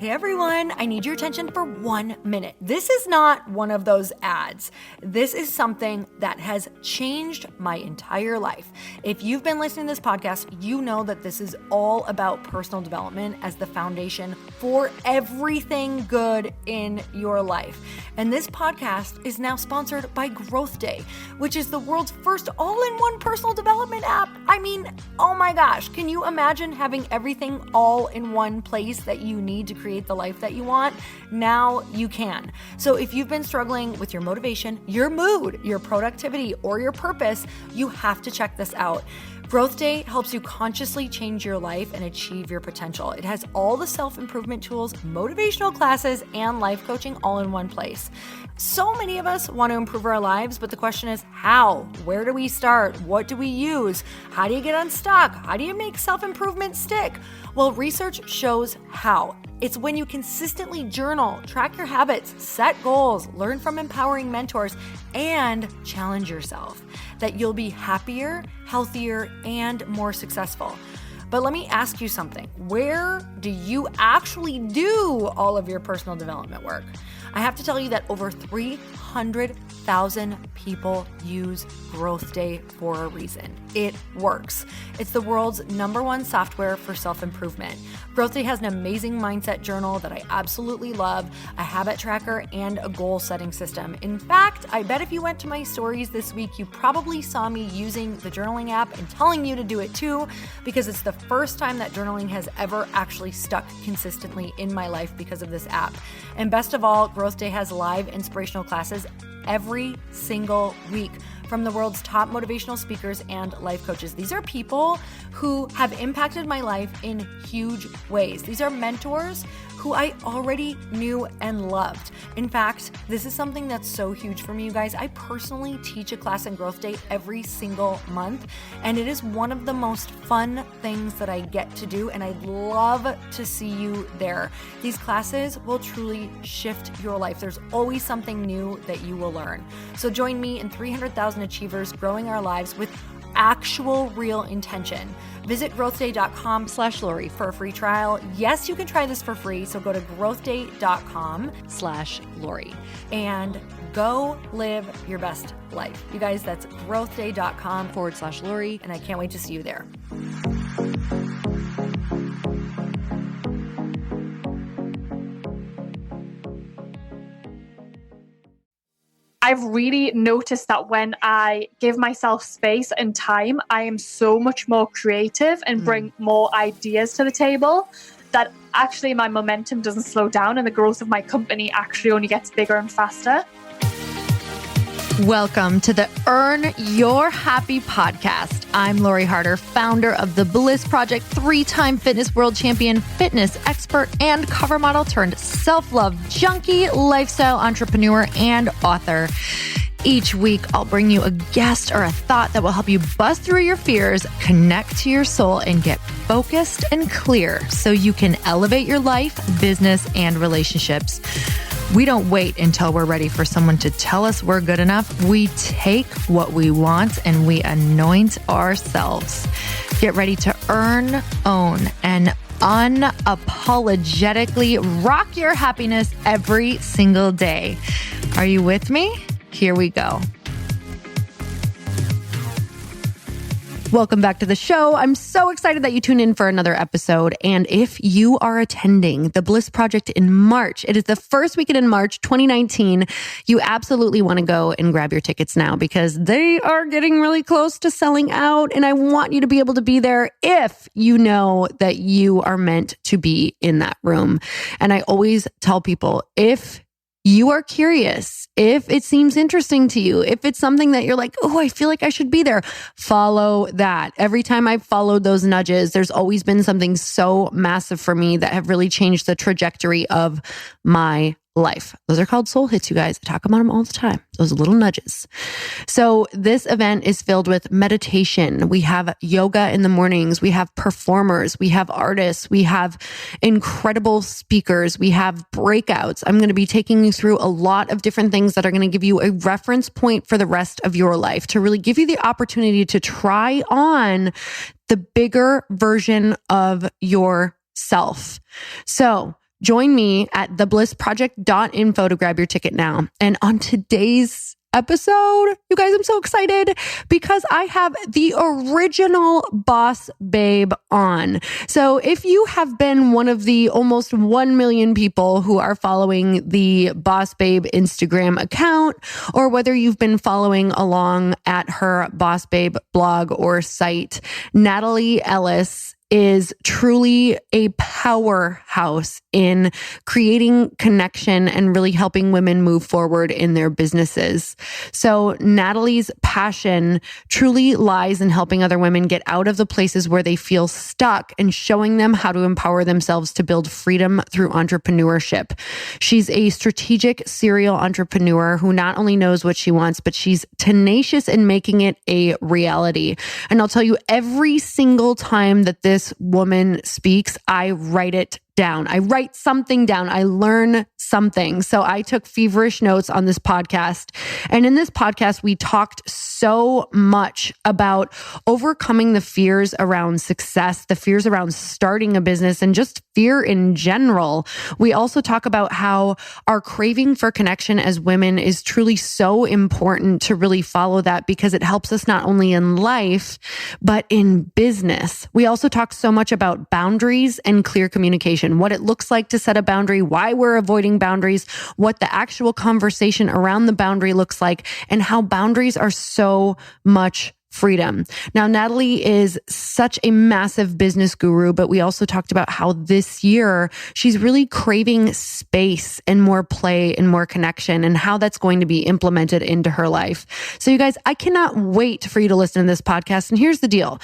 Hey everyone, I need your attention for 1 minute. This is not one of those ads. This is something that has changed my entire life. If you've been listening to this podcast, you know that this is all about personal development as the foundation for everything good in your life. And this podcast is now sponsored by Growth Day, which is the world's first all-in-one personal development app. I mean, oh my gosh, can you imagine having everything all in one place that you need to create the life that you want? Now you can. So if you've been struggling with your motivation, your mood, your productivity, or your purpose, you have to check this out. Growth Day helps you consciously change your life and achieve your potential. It has all the self-improvement tools, motivational classes, and life coaching all in one place. So many of us want to improve our lives, but the question is how? Where do we start? What do we use? How do you get unstuck? How do you make self-improvement stick? Well, research shows how. It's when you consistently journal, track your habits, set goals, learn from empowering mentors, and challenge yourself that you'll be happier, healthier, and more successful. But let me ask you something. Where do you actually do all of your personal development work? I have to tell you that over 300,000 people use Growth Day for a reason. It works. It's the world's #1 software for self-improvement. Growth Day has an amazing mindset journal that I absolutely love, a habit tracker, and a goal-setting system. In fact, I bet if you went to my stories this week, you probably saw me using the journaling app and telling you to do it too, because it's the first time that journaling has ever actually stuck consistently in my life because of this app. And best of all, Growth Day has live inspirational classes every single week from the world's top motivational speakers and life coaches. These are people who have impacted my life in huge ways. These are mentors who I already knew and loved. In fact, this is something that's so huge for me, you guys. I personally teach a class in Growth Day every single month, and it is one of the most fun things that I get to do, and I'd love to see you there. These classes will truly shift your life. There's always something new that you will learn. So join me and 300,000 achievers growing our lives with actual real intention. Visit growthday.com/Lori for a free trial. Yes, you can try this for free. So go to growthday.com/Lori and go live your best life. You guys, that's growthday.com/Lori. And I can't wait to see you there. I've really noticed that when I give myself space and time, I am so much more creative and bring more ideas to the table, that actually my momentum doesn't slow down and the growth of my company actually only gets bigger and faster. Welcome to the Earn Your Happy podcast. I'm Lori Harder, founder of The Bliss Project, 3-time fitness world champion, fitness expert, and cover model turned self-love junkie, lifestyle entrepreneur, and author. Each week, I'll bring you a guest or a thought that will help you bust through your fears, connect to your soul, and get focused and clear so you can elevate your life, business, and relationships. We don't wait until we're ready for someone to tell us we're good enough. We take what we want and we anoint ourselves. Get ready to earn, own, and unapologetically rock your happiness every single day. Are you with me? Here we go. Welcome back to the show. I'm so excited that you tuned in for another episode. And if you are attending the Bliss Project in March, it is the first weekend in March 2019. You absolutely want to go and grab your tickets now because they are getting really close to selling out. And I want you to be able to be there if you know that you are meant to be in that room. And I always tell people, if you are curious, if it seems interesting to you, if it's something that you're like, oh, I feel like I should be there, follow that. Every time I've followed those nudges, there's always been something so massive for me that have really changed the trajectory of my life. Those are called soul hits, you guys. I talk about them all the time. Those little nudges. So this event is filled with meditation. We have yoga in the mornings. We have performers. We have artists. We have incredible speakers. We have breakouts. I'm going to be taking you through a lot of different things that are going to give you a reference point for the rest of your life, to really give you the opportunity to try on the bigger version of yourself. So Join me at theblissproject.info to grab your ticket now. And on today's episode, you guys, I'm so excited because I have the original BossBabe on. So if you have been one of the almost 1 million people who are following the BossBabe Instagram account, or whether you've been following along at her BossBabe blog or site, Natalie Ellis is truly a powerhouse in creating connection and really helping women move forward in their businesses. So Natalie's passion truly lies in helping other women get out of the places where they feel stuck and showing them how to empower themselves to build freedom through entrepreneurship. She's a strategic serial entrepreneur who not only knows what she wants, but she's tenacious in making it a reality. And I'll tell you, every single time that this woman speaks, I write it down. I write something down. I learn something. So I took feverish notes on this podcast. And in this podcast, we talked so much about overcoming the fears around success, the fears around starting a business, and just fear in general. We also talk about how our craving for connection as women is truly so important to really follow that, because it helps us not only in life, but in business. We also talk so much about boundaries and clear communication, what it looks like to set a boundary, why we're avoiding boundaries, what the actual conversation around the boundary looks like, and how boundaries are so much freedom. Now, Natalie is such a massive business guru, but we also talked about how this year she's really craving space and more play and more connection, and how that's going to be implemented into her life. So you guys, I cannot wait for you to listen to this podcast. And here's the deal.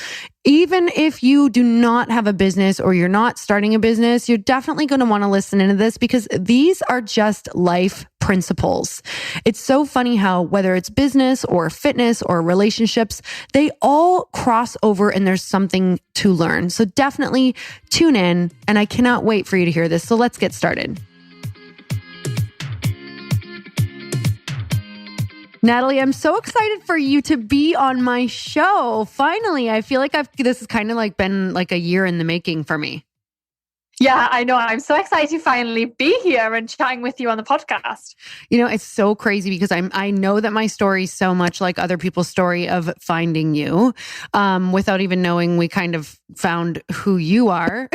Even if you do not have a business or you're not starting a business, you're definitely going to want to listen into this, because these are just life principles. It's so funny how whether it's business or fitness or relationships, they all cross over and there's something to learn. So definitely tune in, and I cannot wait for you to hear this. So let's get started. Natalie, I'm so excited for you to be on my show. Finally, I feel like this has kind of like been like a year in the making for me. Yeah, I know. I'm so excited to finally be here and chatting with you on the podcast. You know, it's so crazy because I know that my story is so much like other people's story of finding you. Without even knowing, we kind of found who you are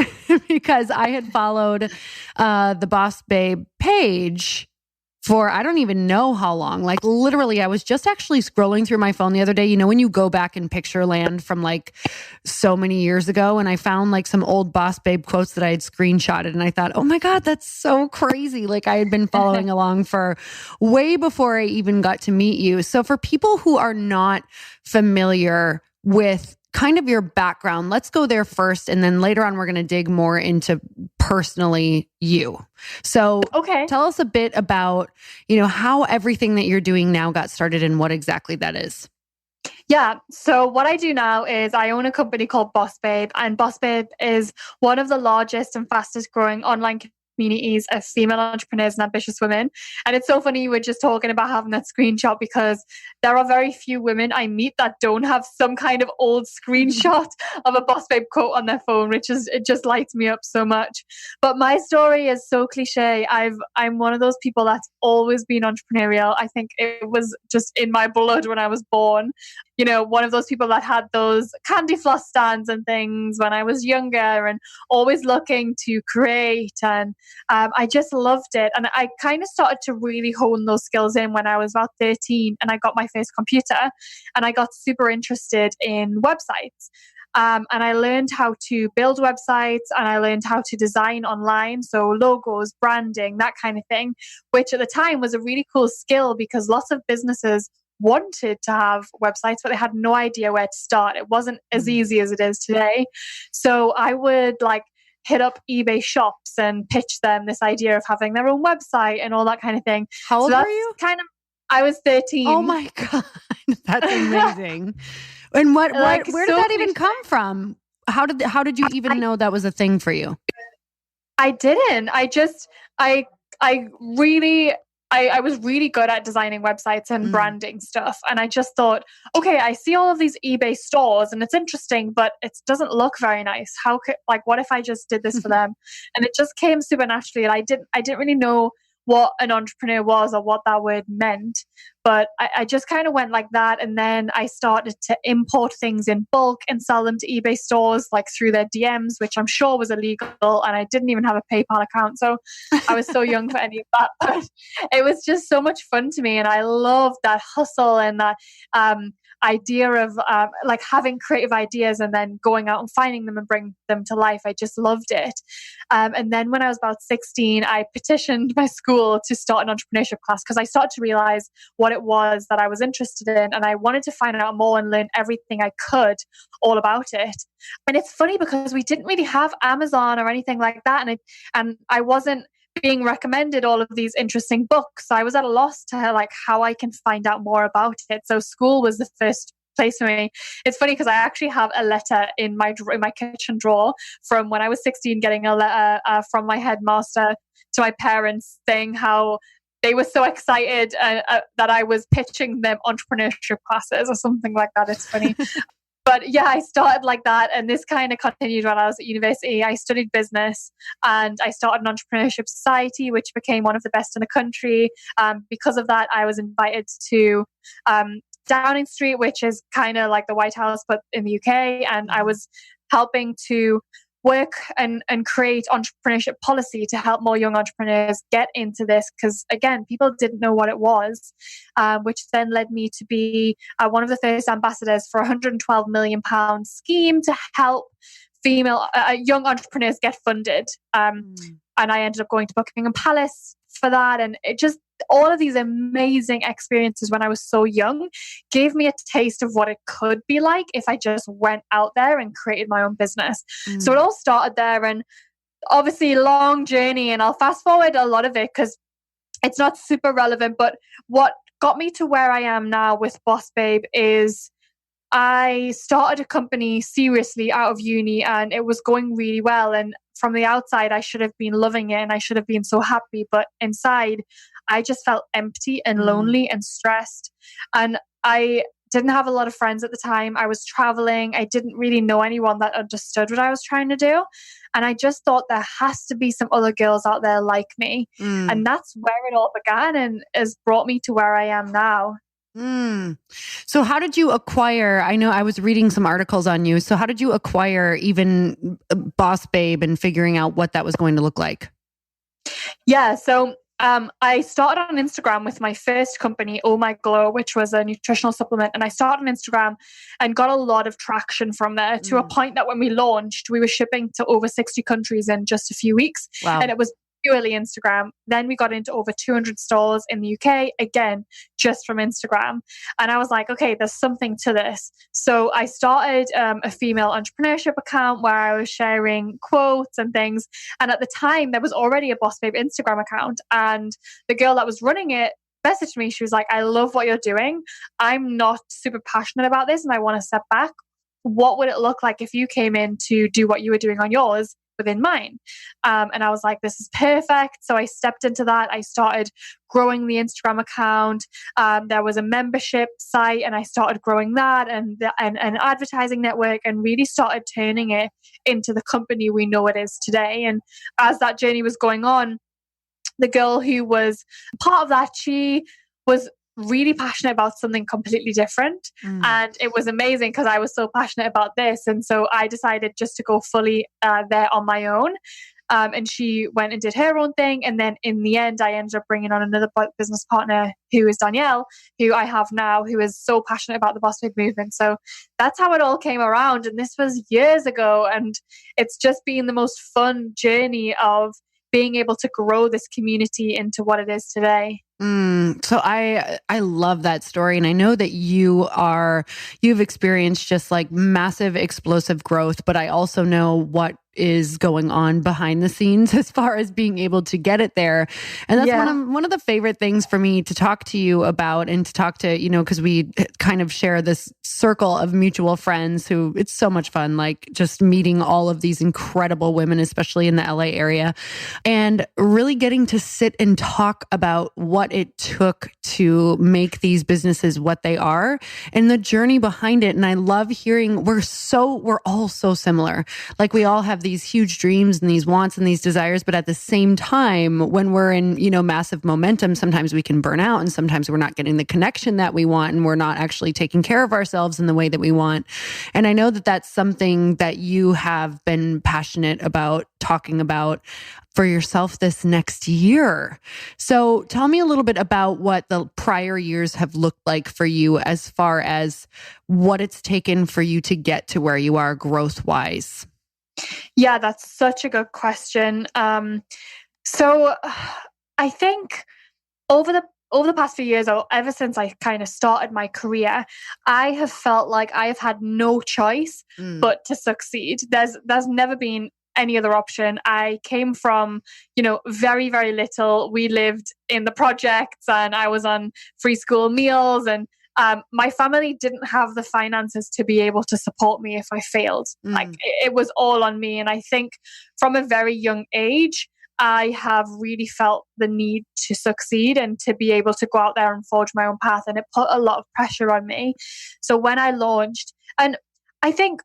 because I had followed the BossBabe page for I don't even know how long. Like literally, I was just actually scrolling through my phone the other day. You know, when you go back in picture land from like so many years ago, and I found like some old BossBabe quotes that I had screenshotted, and I thought, oh my God, that's so crazy. Like I had been following along for way before I even got to meet you. So for people who are not familiar with kind of your background, let's go there first. And then later on, we're going to dig more into personally you. So okay, tell us a bit about, how everything that you're doing now got started and what exactly that is. Yeah. So what I do now is I own a company called BossBabe, and BossBabe is one of the largest and fastest growing online communities of female entrepreneurs and ambitious women. And it's so funny, you were just talking about having that screenshot, because there are very few women I meet that don't have some kind of old screenshot of a BossBabe quote on their phone, it just lights me up so much. But my story is so cliche. I'm one of those people that's always been entrepreneurial. I think it was just in my blood when I was born. One of those people that had those candy floss stands and things when I was younger, and always looking to create. And I just loved it. And I kind of started to really hone those skills in when I was about 13, and I got my first computer, and I got super interested in websites. And I learned how to build websites, and I learned how to design online. So logos, branding, that kind of thing, which at the time was a really cool skill, because lots of businesses wanted to have websites, but they had no idea where to start. It wasn't as easy as it is today. So I would hit up eBay shops and pitch them this idea of having their own website and all that kind of thing. How old were you? I was 13. Oh my God. That's amazing. And where did that even come from? How did you even know that was a thing for you? I didn't. I really I was really good at designing websites and branding stuff. And I just thought, okay, I see all of these eBay stores and it's interesting, but it doesn't look very nice. What if I just did this for them? And it just came super naturally. And I didn't really know what an entrepreneur was or what that word meant. But I just kind of went like that. And then I started to import things in bulk and sell them to eBay stores, like through their DMs, which I'm sure was illegal. And I didn't even have a PayPal account. So I was so young for any of that. But it was just so much fun to me. And I loved that hustle and that idea of like having creative ideas and then going out and finding them and bring them to life. I just loved it. And then when I was about 16, I petitioned my school to start an entrepreneurship class because I started to realize what it was that I was interested in. And I wanted to find out more and learn everything I could all about it. And it's funny because we didn't really have Amazon or anything like that. And I wasn't being recommended all of these interesting books. I was at a loss to like how I can find out more about it. So school was the first place for me. It's funny because I actually have a letter in my kitchen drawer from when I was 16, getting a letter from my headmaster to my parents saying how they were so excited that I was pitching them entrepreneurship classes or something like that. It's funny. But yeah, I started like that. And this kind of continued when I was at university. I studied business and I started an entrepreneurship society, which became one of the best in the country. Because of that, I was invited to Downing Street, which is kind of like the White House, but in the UK. And I was helping to work and create entrepreneurship policy to help more young entrepreneurs get into this. Because again, people didn't know what it was, which then led me to be one of the first ambassadors for a £112 million scheme to help female young entrepreneurs get funded. And I ended up going to Buckingham Palace for that. And it just, all of these amazing experiences when I was so young gave me a taste of what it could be like if I just went out there and created my own business. So it all started there, and obviously long journey, and I'll fast forward a lot of it because it's not super relevant. But what got me to where I am now with BossBabe is I started a company seriously out of uni, and it was going really well. And from the outside, I should have been loving it and I should have been so happy. But inside, I just felt empty and lonely and stressed. And I didn't have a lot of friends at the time. I was traveling. I didn't really know anyone that understood what I was trying to do. And I just thought there has to be some other girls out there like me. And that's where it all began and has brought me to where I am now. So how did you acquire, I know I was reading some articles on you. So how did you acquire even BossBabe and figuring out what that was going to look like? Yeah. So I started on Instagram with my first company, Oh My Glow, which was a nutritional supplement. And I started on Instagram and got a lot of traction from there to a point that when we launched, we were shipping to over 60 countries in just a few weeks. Wow. And it was purely Instagram. Then we got into over 200 stores in the UK, again, just from Instagram. And I was like, okay, there's something to this. So I started a female entrepreneurship account where I was sharing quotes and things. And at the time, there was already a BossBabe Instagram account. And the girl that was running it messaged me. She was like, I love what you're doing. I'm not super passionate about this and I want to step back. What would it look like if you came in to do what you were doing on yours within mine? And I was like, this is perfect. So I stepped into that. I started growing the Instagram account. There was a membership site and I started growing that and an advertising network, and really started turning it into the company we know it is today. And as that journey was going on, the girl who was part of that, she was really passionate about something completely different. And it was amazing because I was so passionate about this. And so I decided just to go fully there on my own. And she went and did her own thing. And then in the end, I ended up bringing on another business partner who is Danielle, who I have now, who is so passionate about the BossBabe movement. So that's how it all came around. And this was years ago. And it's just been the most fun journey of being able to grow this community into what it is today. So I love that story. And I know that you've experienced just like massive explosive growth, but I also know what is going on behind the scenes as far as being able to get it there. And that's one of the favorite things for me to talk to you about and to talk to, because we kind of share this circle of mutual friends who it's so much fun, like just meeting all of these incredible women, especially in the LA area, and really getting to sit and talk about what it took to make these businesses what they are and the journey behind it. And I love hearing we're all so similar. Like we all have these huge dreams and these wants and these desires, but at the same time, when we're in, massive momentum, sometimes we can burn out and sometimes we're not getting the connection that we want and we're not actually taking care of ourselves in the way that we want. And I know that that's something that you have been passionate about talking about for yourself this next year. So tell me a little bit about what the prior years have looked like for you as far as what it's taken for you to get to where you are growth-wise. Yeah, that's such a good question. So I think over the past few years, or ever since I kind of started my career, I have felt like I have had no choice but to succeed. There's never been any other option. I came from, very, very little. We lived in the projects and I was on free school meals, and my family didn't have the finances to be able to support me if I failed. Like it was all on me. And I think from a very young age, I have really felt the need to succeed and to be able to go out there and forge my own path. And it put a lot of pressure on me. So when I launched, and I think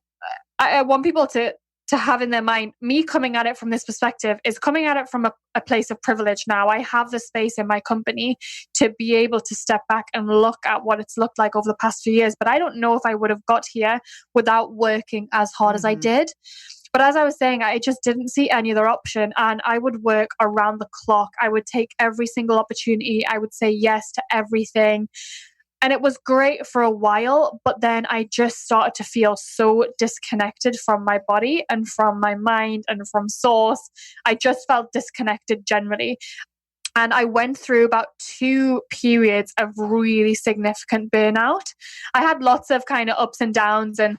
I want people to have in their mind, me coming at it from this perspective is coming at it from a place of privilege now. I have the space in my company to be able to step back and look at what it's looked like over the past few years. But I don't know if I would have got here without working as hard as I did. But as I was saying, I just didn't see any other option. And I would work around the clock. I would take every single opportunity. I would say yes to everything. And it was great for a while, but then I just started to feel so disconnected from my body and from my mind and from source. I just felt disconnected generally. And I went through about 2 periods of really significant burnout. I had lots of kind of ups and downs. And,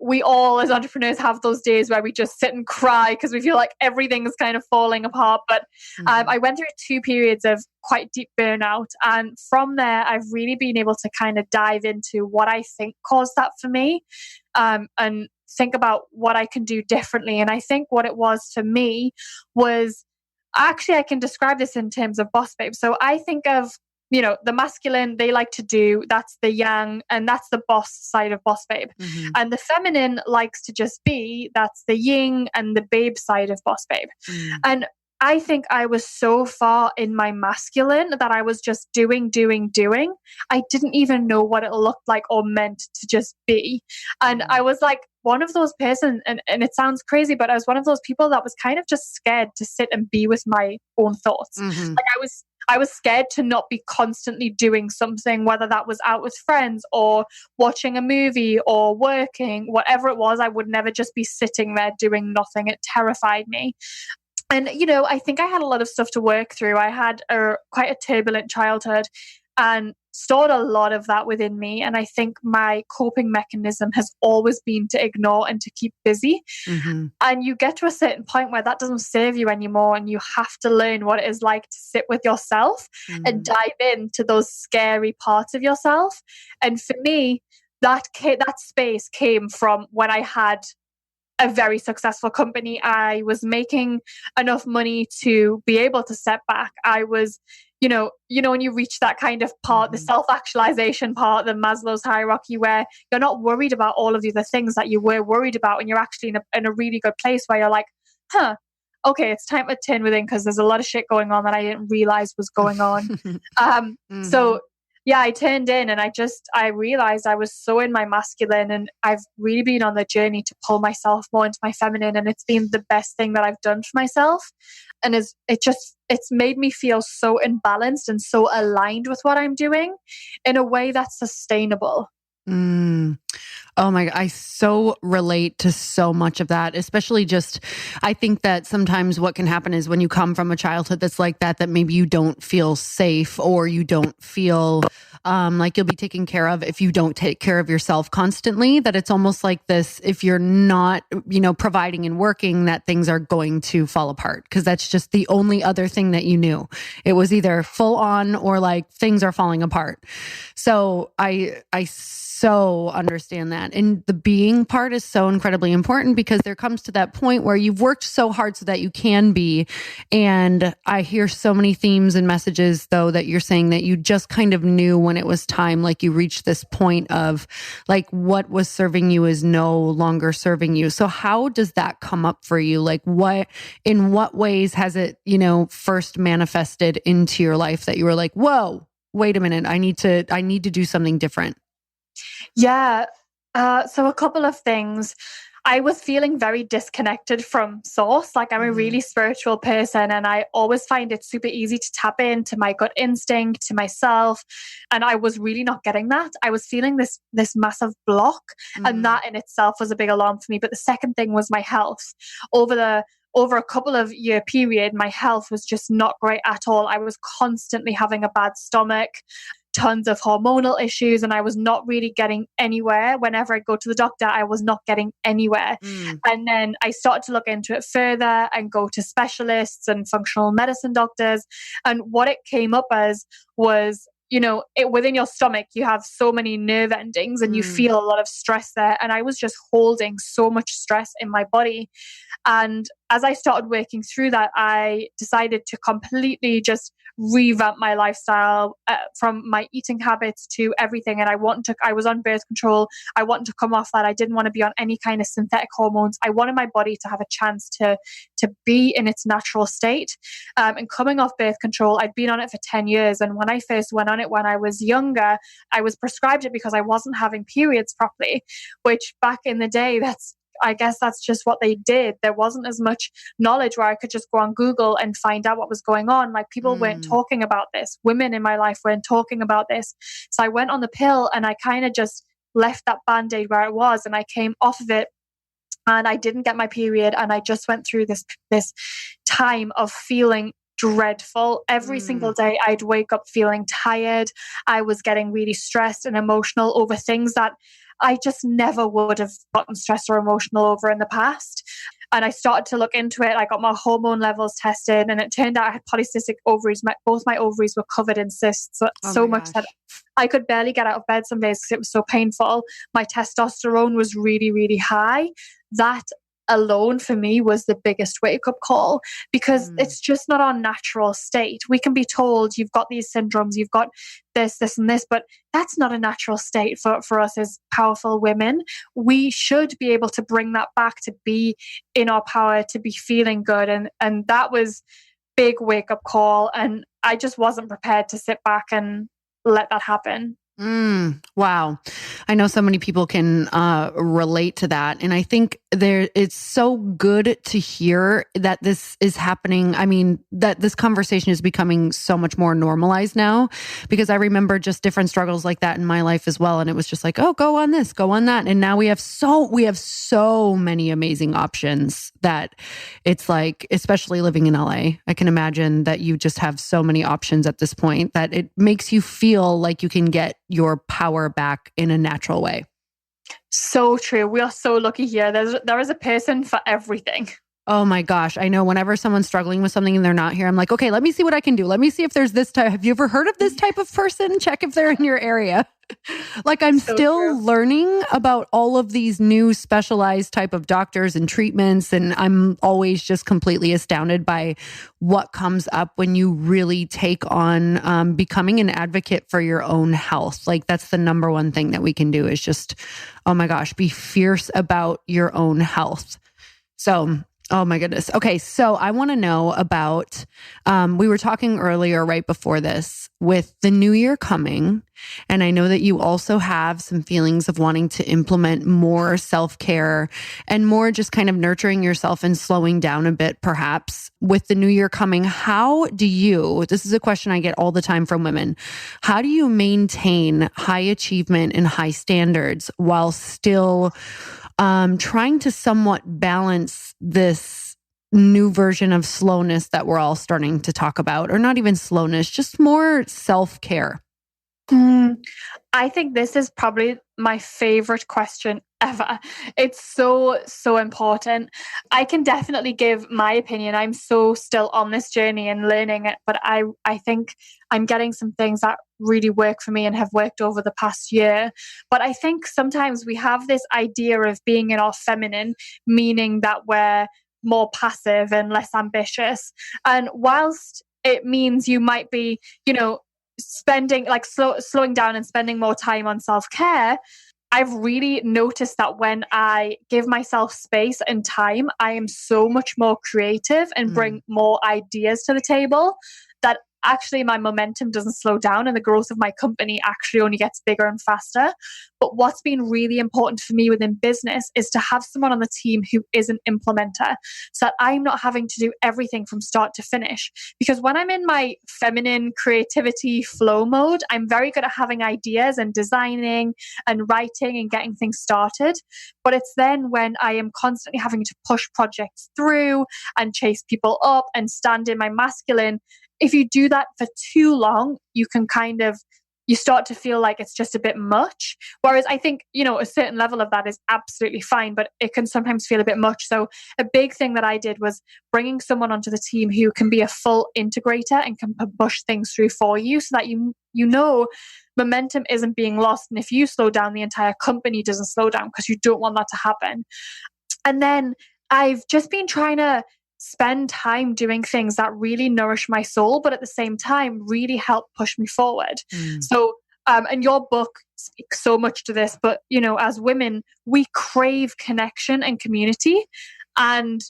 we all as entrepreneurs have those days where we just sit and cry because we feel like everything is kind of falling apart. But I went through 2 periods of quite deep burnout. And from there, I've really been able to kind of dive into what I think caused that for me, and think about what I can do differently. And I think what it was for me was, actually, I can describe this in terms of BossBabe. So I think of, the masculine, they like to do, that's the yang, and that's the boss side of BossBabe. And the feminine likes to just be, that's the yin and the babe side of BossBabe. And I think I was so far in my masculine that I was just doing. I didn't even know what it looked like or meant to just be. And I was like one of those persons, and it sounds crazy, but I was one of those people that was kind of just scared to sit and be with my own thoughts. Like I was scared to not be constantly doing something, whether that was out with friends or watching a movie or working, whatever it was. I would never just be sitting there doing nothing. It terrified me. And, I think I had a lot of stuff to work through. I had quite a turbulent childhood and stored a lot of that within me. And I think my coping mechanism has always been to ignore and to keep busy. And you get to a certain point where that doesn't serve you anymore. And you have to learn what it is like to sit with yourself and dive into those scary parts of yourself. And for me, that space came from when I had a very successful company. I was making enough money to be able to step back. I was, when you reach that kind of part, the self-actualization part, the Maslow's hierarchy, where you're not worried about all of the other things that you were worried about. And you're actually in a really good place where you're like, okay, it's time to turn within because there's a lot of shit going on that I didn't realize was going on. So yeah, I turned in and I realized I was so in my masculine, and I've really been on the journey to pull myself more into my feminine. And it's been the best thing that I've done for myself. And it's made me feel so imbalanced and so aligned with what I'm doing in a way that's sustainable. Oh my God. I so relate to so much of that, especially I think that sometimes what can happen is when you come from a childhood that's like that maybe you don't feel safe or you don't feel like you'll be taken care of if you don't take care of yourself constantly, that it's almost like this, if you're not, providing and working, that things are going to fall apart because that's just the only other thing that you knew. It was either full on or like things are falling apart. So I so understand that. And the being part is so incredibly important because there comes to that point where you've worked so hard so that you can be. And I hear so many themes and messages though that you're saying that you just kind of knew when it was time, like you reached this point of like what was serving you is no longer serving you. So how does that come up for you? Like in what ways has it, first manifested into your life that you were like, whoa, wait a minute, I need to do something different? Yeah. So a couple of things. I was feeling very disconnected from source. Like I'm a really spiritual person and I always find it super easy to tap into my gut instinct, to myself. And I was really not getting that. I was feeling this massive block and that in itself was a big alarm for me. But the second thing was my health. Over a couple of year period, my health was just not great at all. I was constantly having a bad stomach, tons of hormonal issues, and I was not really getting anywhere. Whenever I'd go to the doctor, I was not getting anywhere. And then I started to look into it further and go to specialists and functional medicine doctors. And what it came up as was, within your stomach, you have so many nerve endings and you feel a lot of stress there. And I was just holding so much stress in my body. And as I started working through that, I decided to completely just revamp my lifestyle from my eating habits to everything. And I was on birth control. I wanted to come off that. I didn't want to be on any kind of synthetic hormones. I wanted my body to have a chance to be in its natural state. And coming off birth control, I'd been on it for 10 years. And when I first went on it when I was younger, I was prescribed it because I wasn't having periods properly, which back in the day, I guess that's just what they did. There wasn't as much knowledge where I could just go on Google and find out what was going on. Like people weren't talking about this. Women in my life weren't talking about this. So I went on the pill and I kind of just left that Band-Aid where it was and I came off of it and I didn't get my period. And I just went through this time of feeling dreadful. Every single day I'd wake up feeling tired. I was getting really stressed and emotional over things that I just never would have gotten stressed or emotional over in the past. And I started to look into it. I got my hormone levels tested and it turned out I had polycystic ovaries. Both my ovaries were covered in cysts so much that I could barely get out of bed some days because it was so painful. My testosterone was really, really high. That alone for me was the biggest wake-up call because it's just not our natural state. We can be told you've got these syndromes, you've got this and this, but that's not a natural state for us as powerful women. We should be able to bring that back to be in our power, to be feeling good. And that was big wake-up call. And I just wasn't prepared to sit back and let that happen. Wow. I know so many people can relate to that. And I think it's so good to hear that this is happening. I mean, that this conversation is becoming so much more normalized now, because I remember just different struggles like that in my life as well. And it was just like, oh, go on this, go on that. And now we have so many amazing options that it's like, especially living in LA, I can imagine that you just have so many options at this point that it makes you feel like you can get your power back in a natural way. So true. We are so lucky here. There is a person for everything. Oh my gosh. I know whenever someone's struggling with something and they're not here, I'm like, okay, let me see what I can do. Let me see if there's this type. Have you ever heard of this type of person? Check if they're in your area. Like I'm so still learning about all of these new specialized type of doctors and treatments. And I'm always just completely astounded by what comes up when you really take on becoming an advocate for your own health. Like that's the number one thing that we can do is just, oh my gosh, be fierce about your own health. So oh my goodness. Okay. So I want to know about, we were talking earlier right before this with the new year coming. And I know that you also have some feelings of wanting to implement more self-care and more just kind of nurturing yourself and slowing down a bit, perhaps with the new year coming. How do you, this is a question I get all the time from women. How do you maintain high achievement and high standards while still trying to somewhat balance this new version of slowness that we're all starting to talk about, or not even slowness, just more self-care? I think this is probably my favorite question ever. It's so important. I can definitely give my opinion. I'm so still on this journey and learning it, but I think I'm getting some things that really work for me and have worked over the past year. But I think sometimes we have this idea of being in our feminine, meaning that we're more passive and less ambitious. And whilst it means you might be, spending slowing down and spending more time on self-care, I've really noticed that when I give myself space and time, I am so much more creative and bring more ideas to the table, that actually my momentum doesn't slow down and the growth of my company actually only gets bigger and faster. But what's been really important for me within business is to have someone on the team who is an implementer, so that I'm not having to do everything from start to finish. Because when I'm in my feminine creativity flow mode, I'm very good at having ideas and designing and writing and getting things started. But it's then when I am constantly having to push projects through and chase people up and stand in my masculine, if you do that for too long, you start to feel like it's just a bit much. Whereas I think, a certain level of that is absolutely fine, but it can sometimes feel a bit much. So a big thing that I did was bringing someone onto the team who can be a full integrator and can push things through for you, so that momentum isn't being lost. And if you slow down, the entire company doesn't slow down, because you don't want that to happen. And then I've just been trying to spend time doing things that really nourish my soul, but at the same time really help push me forward. So, and your book speaks so much to this, but as women, we crave connection and community. And,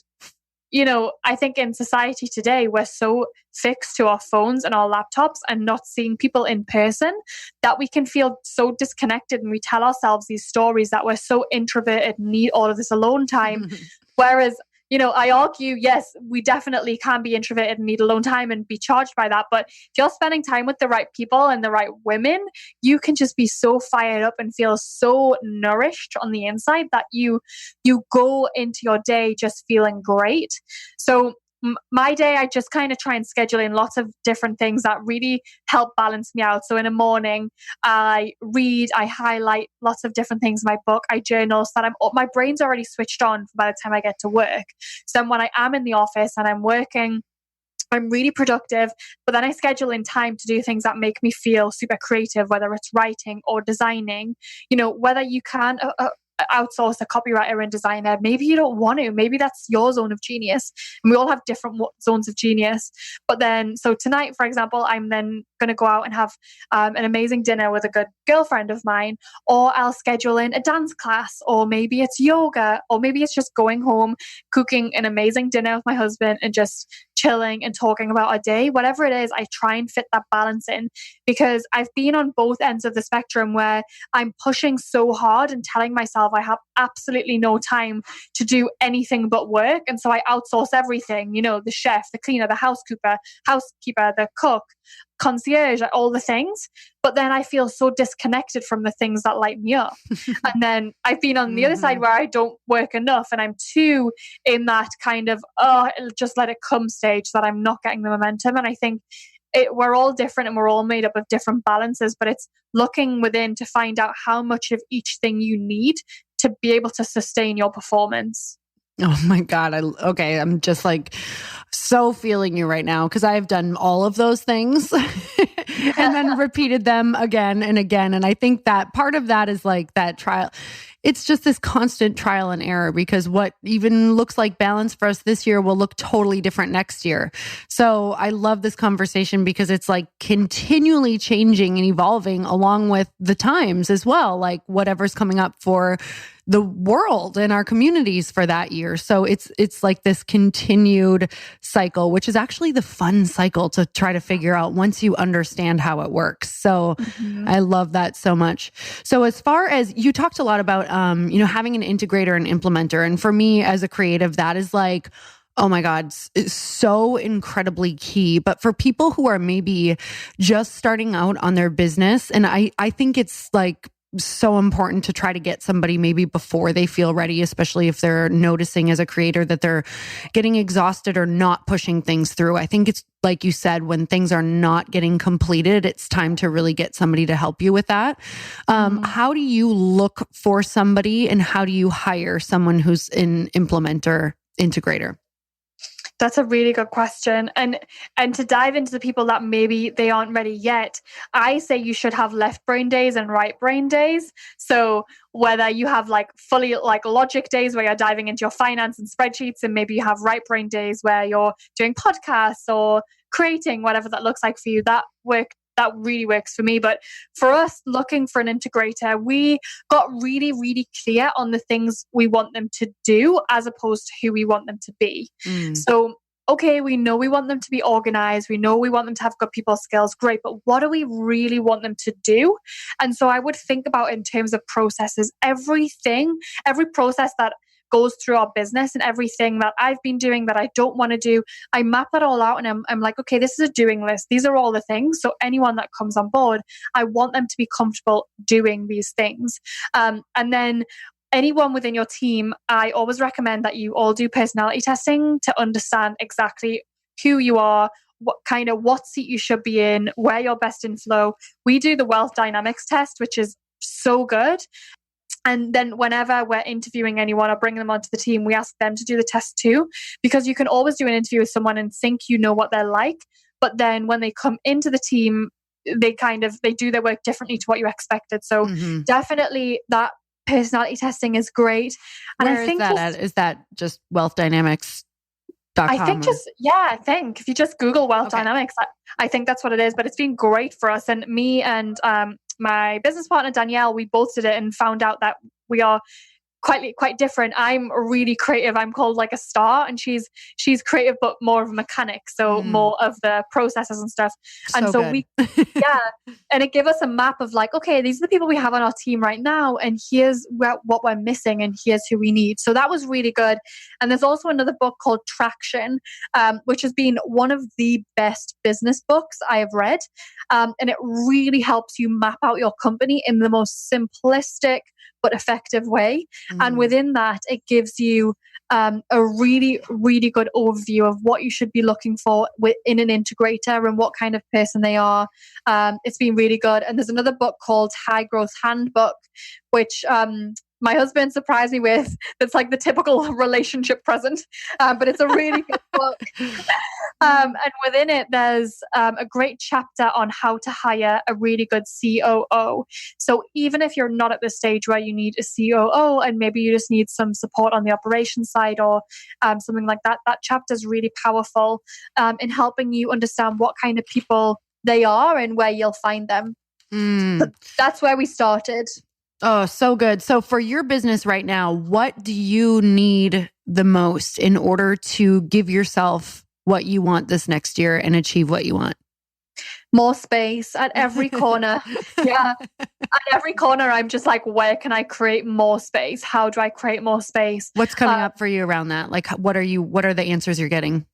I think in society today, we're so fixed to our phones and our laptops and not seeing people in person, that we can feel so disconnected, and we tell ourselves these stories that we're so introverted and need all of this alone time. Whereas, I argue, yes, we definitely can be introverted and need alone time and be charged by that. But if you're spending time with the right people and the right women, you can just be so fired up and feel so nourished on the inside that you go into your day just feeling great. So my day, I just kind of try and schedule in lots of different things that really help balance me out. So in the morning, I read, I highlight lots of different things in my book, I journal, so that my brain's already switched on by the time I get to work. So then when I am in the office and I'm working, I'm really productive, but then I schedule in time to do things that make me feel super creative, whether it's writing or designing. Whether you can outsource a copywriter and designer, maybe you don't want to, maybe that's your zone of genius, and we all have different zones of genius. But then, so tonight, for example, I'm then going to go out and have an amazing dinner with a good girlfriend of mine, or I'll schedule in a dance class, or maybe it's yoga, or maybe it's just going home, cooking an amazing dinner with my husband and just chilling and talking about our day. Whatever it is, I try and fit that balance in, because I've been on both ends of the spectrum where I'm pushing so hard and telling myself I have absolutely no time to do anything but work. And so I outsource everything, the chef, the cleaner, the housekeeper, the cook, concierge, all the things. But then I feel so disconnected from the things that light me up. And then I've been on the other side where I don't work enough, and I'm too in that kind of, just let it come stage, that I'm not getting the momentum. And I think we're all different and we're all made up of different balances, but it's looking within to find out how much of each thing you need to be able to sustain your performance. Oh my God. I'm just like so feeling you right now, because I've done all of those things and then repeated them again and again. And I think that part of that is like that trial. It's just this constant trial and error, because what even looks like balance for us this year will look totally different next year. So I love this conversation, because it's like continually changing and evolving along with the times as well, like whatever's coming up for the world and our communities for that year. So it's like this continued cycle, which is actually the fun cycle to try to figure out once you understand how it works. So I love that so much. So as far as you talked a lot about, having an integrator and implementer. And for me as a creative, that is like, oh my God, it's so incredibly key. But for people who are maybe just starting out on their business, and I think it's like so important to try to get somebody maybe before they feel ready, especially if they're noticing as a creator that they're getting exhausted or not pushing things through. I think it's like you said, when things are not getting completed, it's time to really get somebody to help you with that. How do you look for somebody, and how do you hire someone who's an implementer, integrator? That's a really good question. And to dive into the people that maybe they aren't ready yet, I say you should have left brain days and right brain days. So whether you have like fully like logic days where you're diving into your finance and spreadsheets, and maybe you have right brain days where you're doing podcasts or creating, whatever that looks like for you, that really works for me. But for us looking for an integrator, we got really, really clear on the things we want them to do as opposed to who we want them to be. So, okay, we know we want them to be organized. We know we want them to have good people skills. Great. But what do we really want them to do? And so I would think about, in terms of processes, every process that goes through our business and everything that I've been doing that I don't want to do, I map that all out, and I'm like, okay, this is a doing list. These are all the things. So anyone that comes on board, I want them to be comfortable doing these things. And then anyone within your team, I always recommend that you all do personality testing to understand exactly who you are, what seat you should be in, where you're best in flow. We do the wealth dynamics test, which is so good. And then whenever we're interviewing anyone or bringing them onto the team, we ask them to do the test too, because you can always do an interview with someone and think you know what they're like. But then when they come into the team, they do their work differently to what you expected. So definitely that personality testing is great. And Where I think is that at? Is that just wealthdynamics.com? I think if you just Google wealth dynamics, I think that's what it is. But it's been great for us. And me and my business partner, Danielle, we both did it and found out that we are quite different. I'm really creative. I'm called like a star, and she's creative, but more of a mechanic. So more of the processes and stuff. And so we, and it gave us a map of like, okay, these are the people we have on our team right now, and here's what we're missing, and here's who we need. So that was really good. And there's also another book called Traction, which has been one of the best business books I have read. And it really helps you map out your company in the most simplistic but effective way. And within that, it gives you a really, really good overview of what you should be looking for in an integrator and what kind of person they are. It's been really good. And there's another book called High Growth Handbook, which my husband surprised me with. It's like the typical relationship present, but it's a really good book. And within it, there's a great chapter on how to hire a really good COO. So even if you're not at the stage where you need a COO and maybe you just need some support on the operations side or something like that, that chapter is really powerful in helping you understand what kind of people they are and where you'll find them. So that's where we started. Oh, so good. So for your business right now, what do you need the most in order to give yourself what you want this next year and achieve what you want? More space at every corner. At every corner, I'm just like, where can I create more space? How do I create more space? What's coming up for you around that? Like, what are the answers you're getting?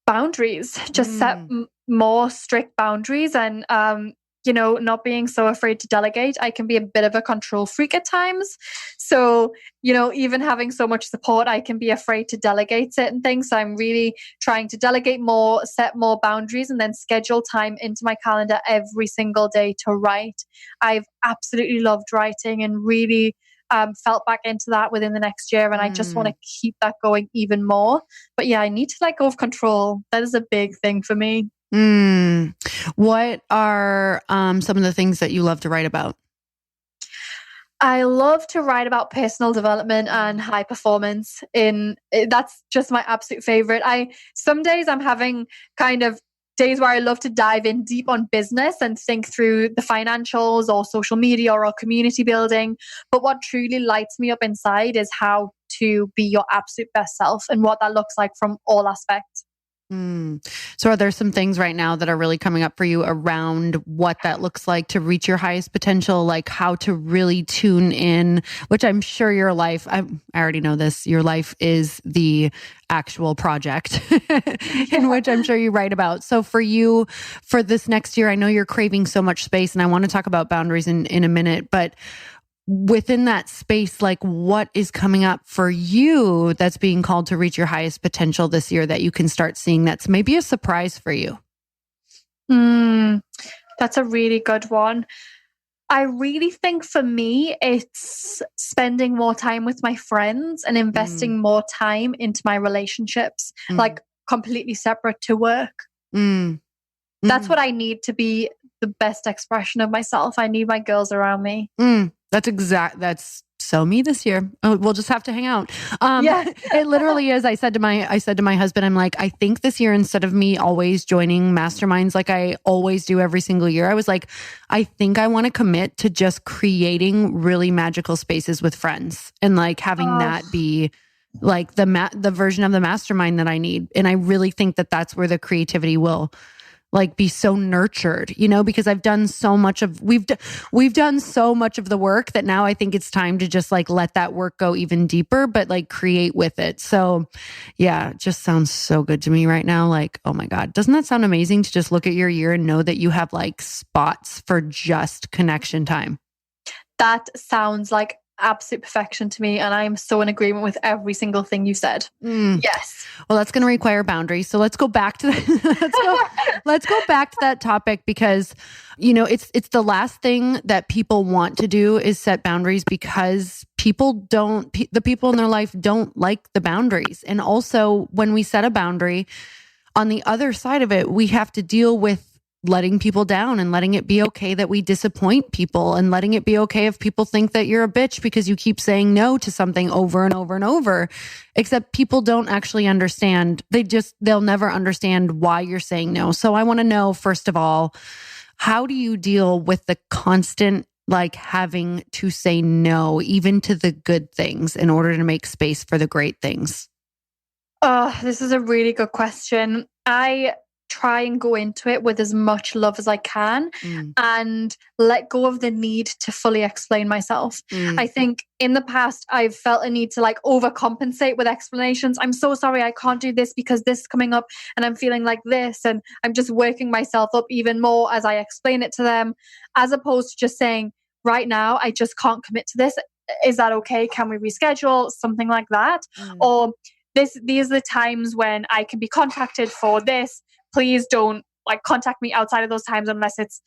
Boundaries. Just set more strict boundaries, and not being so afraid to delegate. I can be a bit of a control freak at times. So, even having so much support, I can be afraid to delegate certain things. So I'm really trying to delegate more, set more boundaries, and then schedule time into my calendar every single day to write. I've absolutely loved writing and really felt back into that within the next year. And I just want to keep that going even more. But yeah, I need to let go of control. That is a big thing for me. What are some of the things that you love to write about? I love to write about personal development and high performance. That's just my absolute favorite. Some days I'm having kind of days where I love to dive in deep on business and think through the financials or social media or community building. But what truly lights me up inside is how to be your absolute best self and what that looks like from all aspects. So are there some things right now that are really coming up for you around what that looks like to reach your highest potential, like how to really tune in, which I'm sure your life, I already know this, your life is the actual project in which I'm sure you write about. So for you, for this next year, I know you're craving so much space, and I want to talk about boundaries in a minute, but within that space, like what is coming up for you that's being called to reach your highest potential this year that you can start seeing that's maybe a surprise for you? That's a really good one. I really think for me, it's spending more time with my friends and investing more time into my relationships, like completely separate to work. That's what I need to be the best expression of myself. I need my girls around me. That's so me this year. Oh, we'll just have to hang out. It literally is. I said to my husband, I'm like, I think this year, instead of me always joining masterminds like I always do every single year, I was like, I think I want to commit to just creating really magical spaces with friends and like having that be like the version of the mastermind that I need. And I really think that that's where the creativity will like be so nurtured, because I've done so much of, we've done so much of the work that now I think it's time to just like let that work go even deeper, but like create with it. So yeah, it just sounds so good to me right now. Like, oh my God, doesn't that sound amazing to just look at your year and know that you have like spots for just connection time? That sounds like absolute perfection to me, and I'm so in agreement with every single thing you said. Yes. Well, that's going to require boundaries. So let's go back to let's go back to that topic, because it's the last thing that people want to do is set boundaries, because the people in their life don't like the boundaries. And also when we set a boundary, on the other side of it, we have to deal with letting people down and letting it be okay that we disappoint people, and letting it be okay if people think that you're a bitch because you keep saying no to something over and over and over. Except people don't actually understand. They'll never understand why you're saying no. So I want to know, first of all, how do you deal with the constant like having to say no, even to the good things, in order to make space for the great things? This is a really good question. I try and go into it with as much love as I can and let go of the need to fully explain myself. I think in the past, I've felt a need to like overcompensate with explanations. I'm so sorry, I can't do this because this is coming up and I'm feeling like this. And I'm just working myself up even more as I explain it to them, as opposed to just saying, right now, I just can't commit to this. Is that okay? Can we reschedule? Something like that. Or these are the times when I can be contacted for this. Please don't like contact me outside of those times unless it's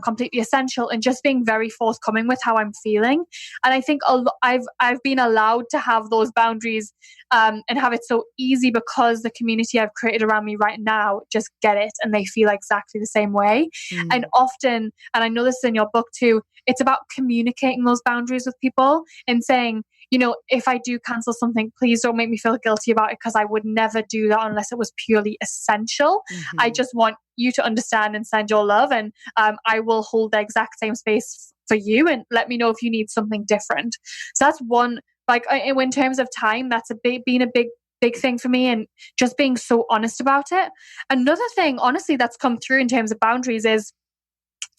completely essential, and just being very forthcoming with how I'm feeling. And I think I've been allowed to have those boundaries and have it so easy because the community I've created around me right now just get it, and they feel exactly the same way. And often, and I know this is in your book too, it's about communicating those boundaries with people and saying, if I do cancel something, please don't make me feel guilty about it, because I would never do that unless it was purely essential. I just want you to understand and send your love, and I will hold the exact same space for you, and let me know if you need something different. So that's one, like in terms of time, that's been a big thing for me, and just being so honest about it. Another thing, honestly, that's come through in terms of boundaries is,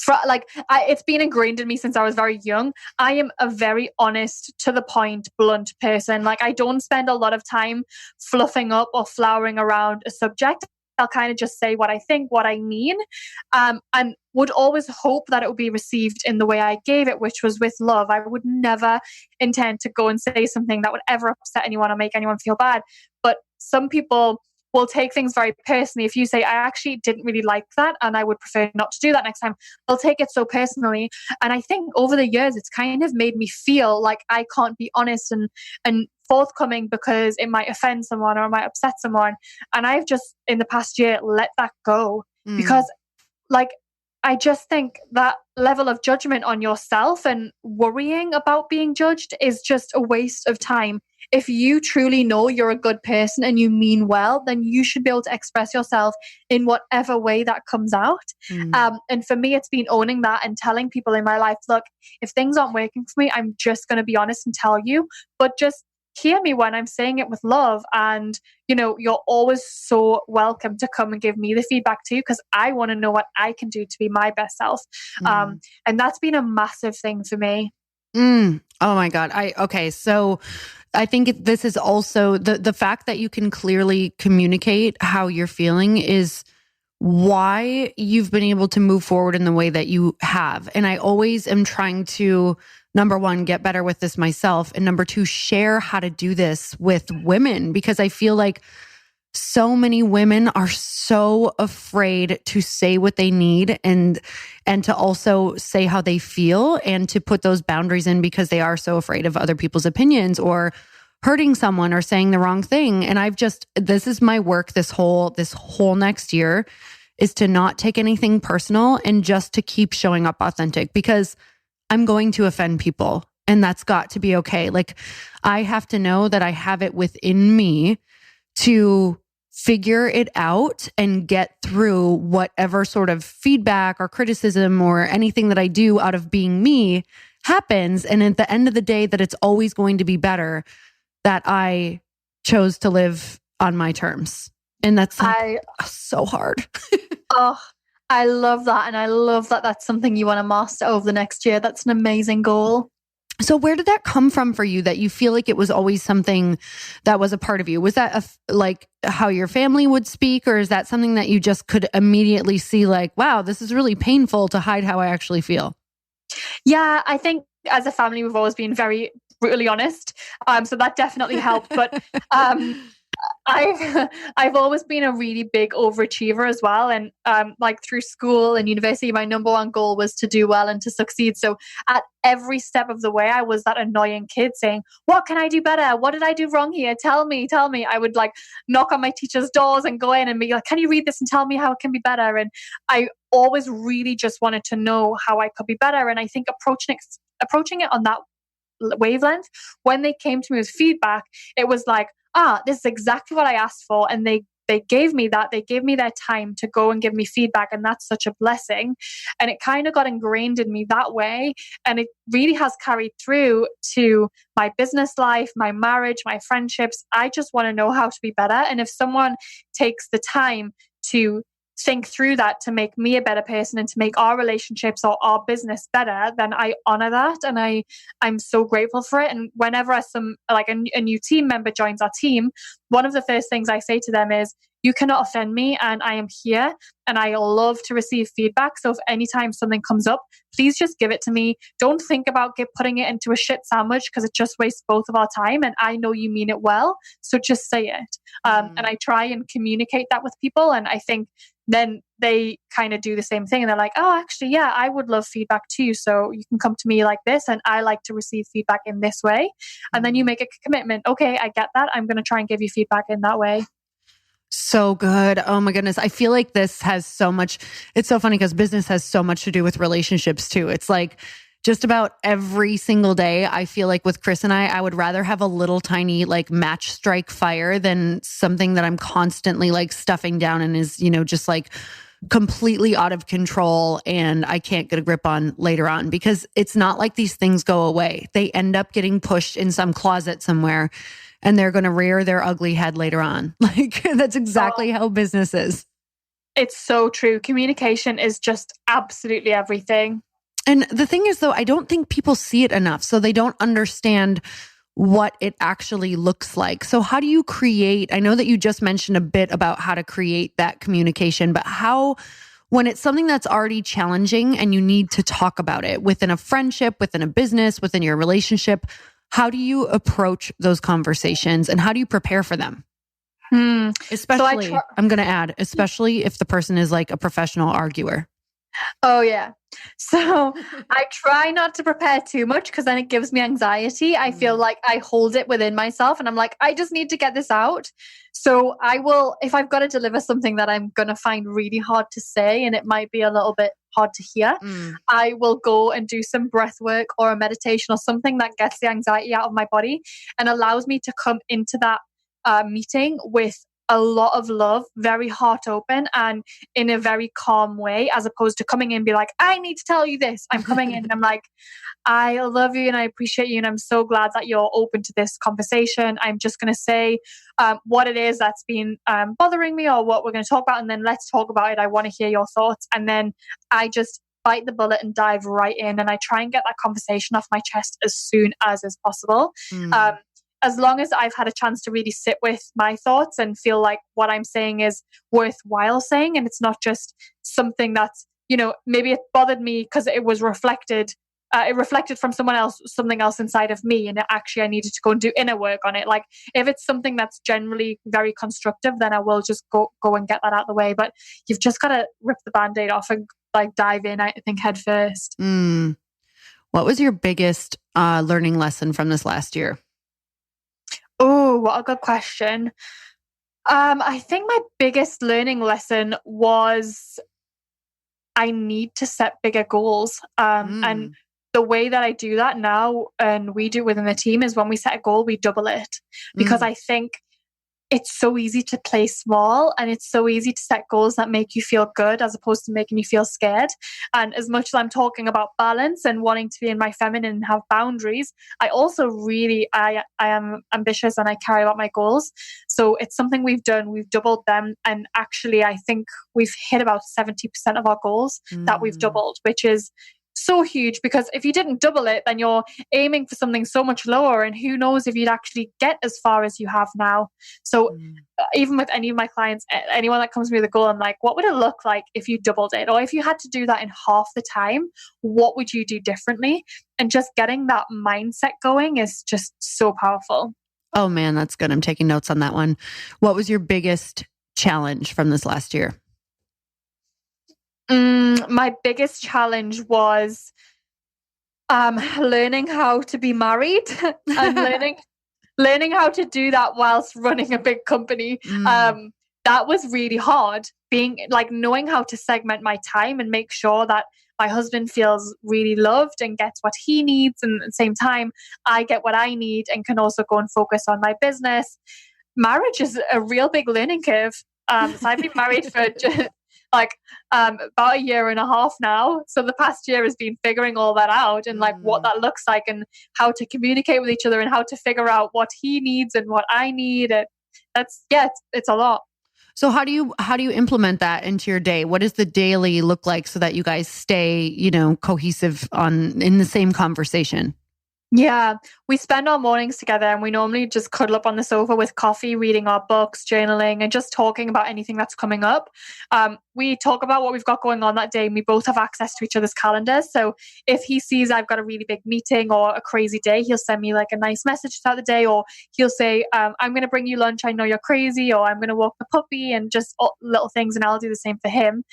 it's been ingrained in me since I was very young. I am a very honest, to the point, blunt person. Like, I don't spend a lot of time fluffing up or flowering around a subject. I'll kind of just say what I think, what I mean, and would always hope that it would be received in the way I gave it, which was with love. I would never intend to go and say something that would ever upset anyone or make anyone feel bad. But some people will take things very personally. If you say, I actually didn't really like that and I would prefer not to do that next time, they'll take it so personally. And I think over the years, it's kind of made me feel like I can't be honest and forthcoming because it might offend someone or it might upset someone. And I've just, in the past year, let that go because I just think that level of judgment on yourself and worrying about being judged is just a waste of time. If you truly know you're a good person and you mean well, then you should be able to express yourself in whatever way that comes out. And for me, it's been owning that and telling people in my life, look, if things aren't working for me, I'm just going to be honest and tell you, but just hear me when I'm saying it with love. And, you're always so welcome to come and give me the feedback too, because I want to know what I can do to be my best self. And that's been a massive thing for me. Oh my God. Okay. So I think this is also the fact that you can clearly communicate how you're feeling is why you've been able to move forward in the way that you have. And I always am trying to, number one, get better with this myself. And number two, share how to do this with women, because I feel like so many women are so afraid to say what they need and to also say how they feel and to put those boundaries in because they are so afraid of other people's opinions or hurting someone or saying the wrong thing. And this is my work this whole next year, is to not take anything personal and just to keep showing up authentic, because I'm going to offend people and that's got to be okay. Like, I have to know that I have it within me to figure it out and get through whatever sort of feedback or criticism or anything that I do out of being me happens. And at the end of the day, that it's always going to be better that I chose to live on my terms. And that's so hard. Oh, I love that. And I love that that's something you want to master over the next year. That's an amazing goal. So where did that come from for you, that you feel like it was always something that was a part of you? Was that like how your family would speak, or is that something that you just could immediately see like, wow, this is really painful to hide how I actually feel? Yeah, I think as a family, we've always been very brutally honest. So that definitely helped. But I've always been a really big overachiever as well. And like through school and university, my number one goal was to do well and to succeed. So at every step of the way, I was that annoying kid saying, what can I do better? What did I do wrong here? Tell me. I would like knock on my teacher's doors and go in and be like, can you read this and tell me how it can be better? And I always really just wanted to know how I could be better. And I think approaching it on that wavelength, when they came to me with feedback, it was like, this is exactly what I asked for. And they gave me that. They gave me their time to go and give me feedback. And that's such a blessing. And it kind of got ingrained in me that way. And it really has carried through to my business life, my marriage, my friendships. I just want to know how to be better. And if someone takes the time to think through that to make me a better person and to make our relationships or our business better, then I honor that. And I'm so grateful for it. And whenever a new team member joins our team, one of the first things I say to them is, you cannot offend me, and I am here and I love to receive feedback. So if anytime something comes up, please just give it to me. Don't think about putting it into a shit sandwich, because it just wastes both of our time. And I know you mean it well. So just say it. And I try and communicate that with people. And I think then they kind of do the same thing. And they're like, oh, actually, yeah, I would love feedback too. So you can come to me like this, and I like to receive feedback in this way. And then you make a commitment. Okay, I get that. I'm going to try and give you feedback in that way. So good. Oh my goodness. I feel like this has so much, it's so funny because business has so much to do with relationships too. It's like just about every single day, I feel like with Chris and I would rather have a little tiny like match strike fire than something that I'm constantly like stuffing down and is, just like completely out of control and I can't get a grip on later on, because it's not like these things go away. They end up getting pushed in some closet somewhere and they're going to rear their ugly head later on. Like that's exactly how business is. It's so true. Communication is just absolutely everything. And the thing is though, I don't think people see it enough. So they don't understand what it actually looks like. So how do you create, I know that you just mentioned a bit about how to create that communication, but how, when it's something that's already challenging and you need to talk about it within a friendship, within a business, within your relationship, how do you approach those conversations and how do you prepare for them? Especially, I'm going to add, especially if the person is like a professional arguer. Oh, yeah. So I try not to prepare too much because then it gives me anxiety. I feel like I hold it within myself and I'm like, I just need to get this out. So I will, if I've got to deliver something that I'm going to find really hard to say and it might be a little bit hard to hear, I will go and do some breath work or a meditation or something that gets the anxiety out of my body and allows me to come into that meeting with a lot of love, very heart open and in a very calm way, as opposed to coming in and be like, I need to tell you this. I'm coming in and I'm like, I love you and I appreciate you. And I'm so glad that you're open to this conversation. I'm just going to say what it is that's been bothering me or what we're going to talk about. And then let's talk about it. I want to hear your thoughts. And then I just bite the bullet and dive right in. And I try and get that conversation off my chest as soon as is possible. As long as I've had a chance to really sit with my thoughts and feel like what I'm saying is worthwhile saying. And it's not just something that's, maybe it bothered me because it was reflected. It reflected from someone else, something else inside of me. And actually I needed to go and do inner work on it. Like if it's something that's generally very constructive, then I will just go and get that out of the way. But you've just got to rip the Band-Aid off and like dive in, I think, head first. What was your biggest learning lesson from this last year? Oh, what a good question. I think my biggest learning lesson was I need to set bigger goals. And the way that I do that now, and we do within the team, is when we set a goal, we double it. Because I think it's so easy to play small and it's so easy to set goals that make you feel good as opposed to making you feel scared. And as much as I'm talking about balance and wanting to be in my feminine and have boundaries, I also really, I am ambitious and I care about my goals. So it's something we've done. We've doubled them. And actually, I think we've hit about 70% of our goals that we've doubled, which is so huge, because if you didn't double it, then you're aiming for something so much lower, and who knows if you'd actually get as far as you have now. So even with any of my clients, anyone that comes to me with a goal, I'm like, what would it look like if you doubled it? Or if you had to do that in half the time, what would you do differently? And just getting that mindset going is just so powerful. Oh man, that's good. I'm taking notes on that one. What was your biggest challenge from this last year? My biggest challenge was learning how to be married and learning how to do that whilst running a big company. That was really hard, knowing how to segment my time and make sure that my husband feels really loved and gets what he needs. And at the same time, I get what I need and can also go and focus on my business. Marriage is a real big learning curve. So I've been married for about a year and a half now. So the past year has been figuring all that out and what that looks like and how to communicate with each other and how to figure out what he needs and what I need. It's a lot. So how do you implement that into your day? What does the daily look like so that you guys stay, cohesive in the same conversation? Yeah, we spend our mornings together and we normally just cuddle up on the sofa with coffee, reading our books, journaling, and just talking about anything that's coming up. We talk about what we've got going on that day, and we both have access to each other's calendars. So if he sees I've got a really big meeting or a crazy day, he'll send me a nice message throughout the day, or he'll say, I'm going to bring you lunch. I know you're crazy, or I'm going to walk the puppy, and just little things. And I'll do the same for him.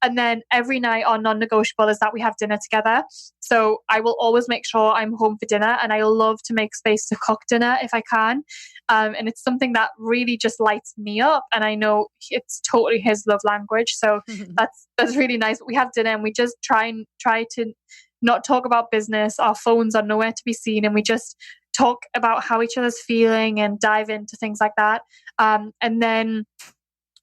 And then every night our non-negotiable is that we have dinner together. So I will always make sure I'm home for dinner, and I love to make space to cook dinner if I can. And it's something that really just lights me up. And I know it's totally his love language. So that's really nice. We have dinner and we just try to not talk about business. Our phones are nowhere to be seen. And we just talk about how each other's feeling and dive into things like that. And then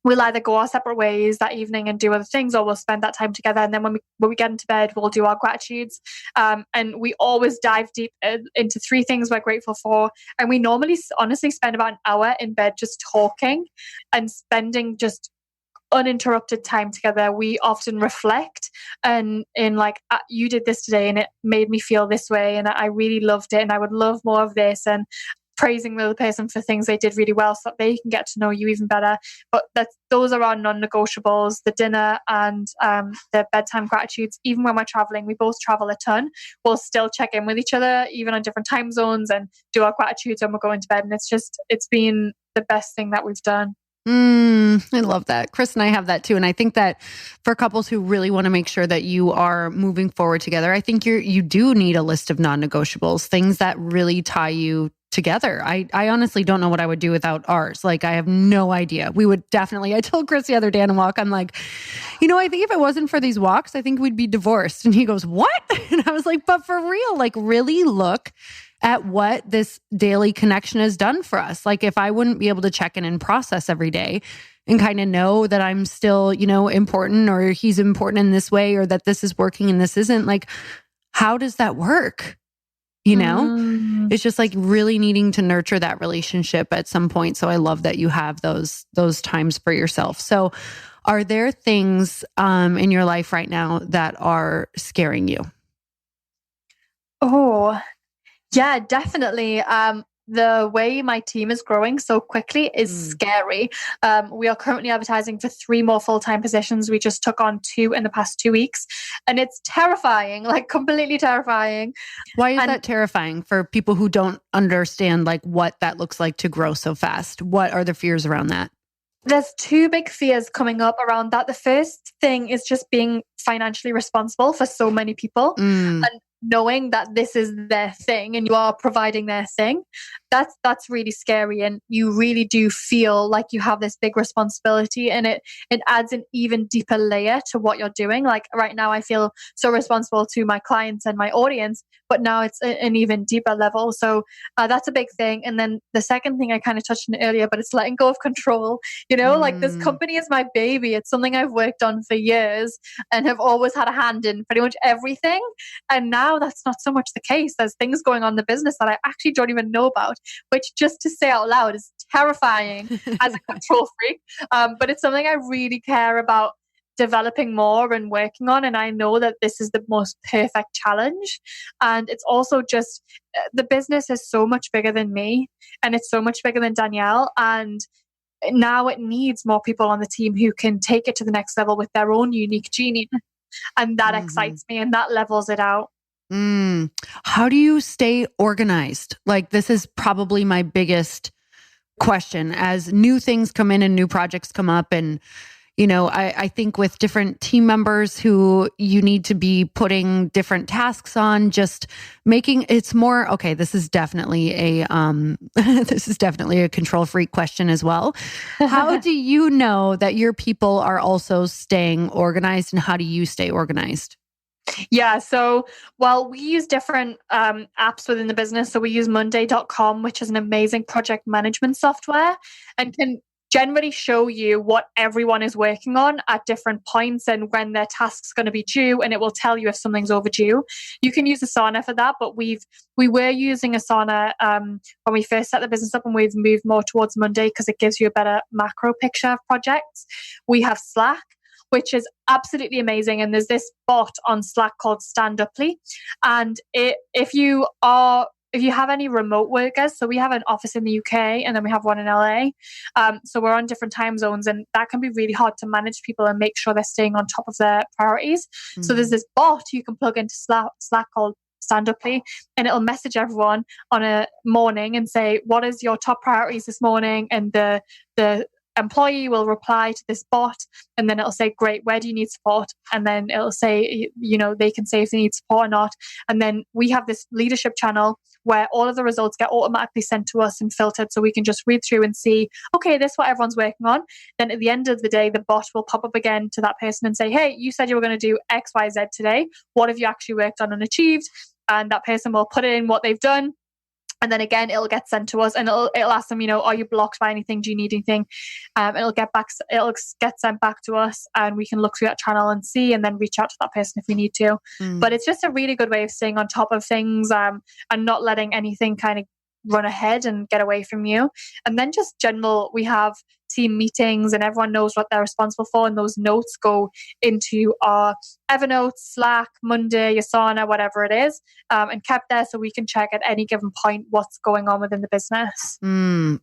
we'll either go our separate ways that evening and do other things, or we'll spend that time together. And then when we get into bed, we'll do our gratitudes. And we always dive deep into 3 things we're grateful for. And we normally honestly spend about an hour in bed just talking and spending just uninterrupted time together. We often reflect and you did this today and it made me feel this way. And I really loved it. And I would love more of this. And praising the other person for things they did really well so that they can get to know you even better. But those are our non-negotiables, the dinner and the bedtime gratitudes. Even when we're traveling, we both travel a ton. We'll still check in with each other, even on different time zones, and do our gratitudes when we're going to bed. And it's been the best thing that we've done. I love that. Chris and I have that too. And I think that for couples who really want to make sure that you are moving forward together, I think you do need a list of non-negotiables, things that really tie you together. I honestly don't know what I would do without ours. I have no idea. We would definitely, I told Chris the other day on a walk, I'm like, I think if it wasn't for these walks, I think we'd be divorced. And he goes, what? And I was like, but for real, really look at what this daily connection has done for us. Like if I wouldn't be able to check in and process every day and kind of know that I'm still, important, or he's important in this way, or that this is working and this isn't, like, how does that work? It's just like really needing to nurture that relationship at some point. So I love that you have those times for yourself. So are there things in your life right now that are scaring you? Oh, yeah, definitely. The way my team is growing so quickly is scary. We are currently advertising for 3 more full-time positions. We just took on 2 in the past 2 weeks, and it's terrifying, like completely terrifying. Why is that terrifying for people who don't understand like what that looks like to grow so fast? What are the fears around that? There's 2 big fears coming up around that. The first thing is just being financially responsible for so many people, and knowing that this is their thing and you are providing their thing. That's really scary, and you really do feel like you have this big responsibility, and it adds an even deeper layer to what you're doing. Like right now I feel so responsible to my clients and my audience, but now it's an even deeper level. So that's a big thing. And then the second thing I kind of touched on earlier, but it's letting go of control. Like this company is my baby. It's something I've worked on for years and have always had a hand in pretty much everything. And now that's not so much the case. There's things going on in the business that I actually don't even know about, which just to say out loud is terrifying as a control freak. But it's something I really care about developing more and working on. And I know that this is the most perfect challenge. And it's also just the business is so much bigger than me, and it's so much bigger than Danielle. And now it needs more people on the team who can take it to the next level with their own unique genius. And that excites me, and that levels it out. How do you stay organized? Like, this is probably my biggest question as new things come in and new projects come up. And, I think with different team members who you need to be putting different tasks on, just making it's more, okay, this is definitely a control freak question as well. How do you know that your people are also staying organized, and how do you stay organized? Yeah. So, we use different apps within the business. So we use Monday.com, which is an amazing project management software, and can generally show you what everyone is working on at different points and when their task's going to be due, and it will tell you if something's overdue. You can use Asana for that, but we were using Asana when we first set the business up, and we've moved more towards Monday because it gives you a better macro picture of projects. We have Slack, which is absolutely amazing. And there's this bot on Slack called Stand-Uply. And if you have any remote workers, so we have an office in the UK and then we have one in LA. So we're on different time zones, and that can be really hard to manage people and make sure they're staying on top of their priorities. So there's this bot you can plug into Slack called Stand-Uply, and it'll message everyone on a morning and say, what is your top priorities this morning? And the employee will reply to this bot, and then it'll say, great, where do you need support? And then it'll say, they can say if they need support or not. And then we have this leadership channel where all of the results get automatically sent to us and filtered, so we can just read through and see, okay, this is what everyone's working on. Then at the end of the day, the bot will pop up again to that person and say, hey, you said you were going to do X, Y, Z today. What have you actually worked on and achieved? And that person will put in what they've done. And then again, it'll get sent to us, and it'll ask them, are you blocked by anything? Do you need anything? It'll get sent back to us, and we can look through that channel and see, and then reach out to that person if we need to. But it's just a really good way of staying on top of things, and not letting anything kind of run ahead and get away from you. And then just general, we have team meetings and everyone knows what they're responsible for, and those notes go into our Evernote, Slack, Monday, Asana, whatever it is, and kept there so we can check at any given point what's going on within the business.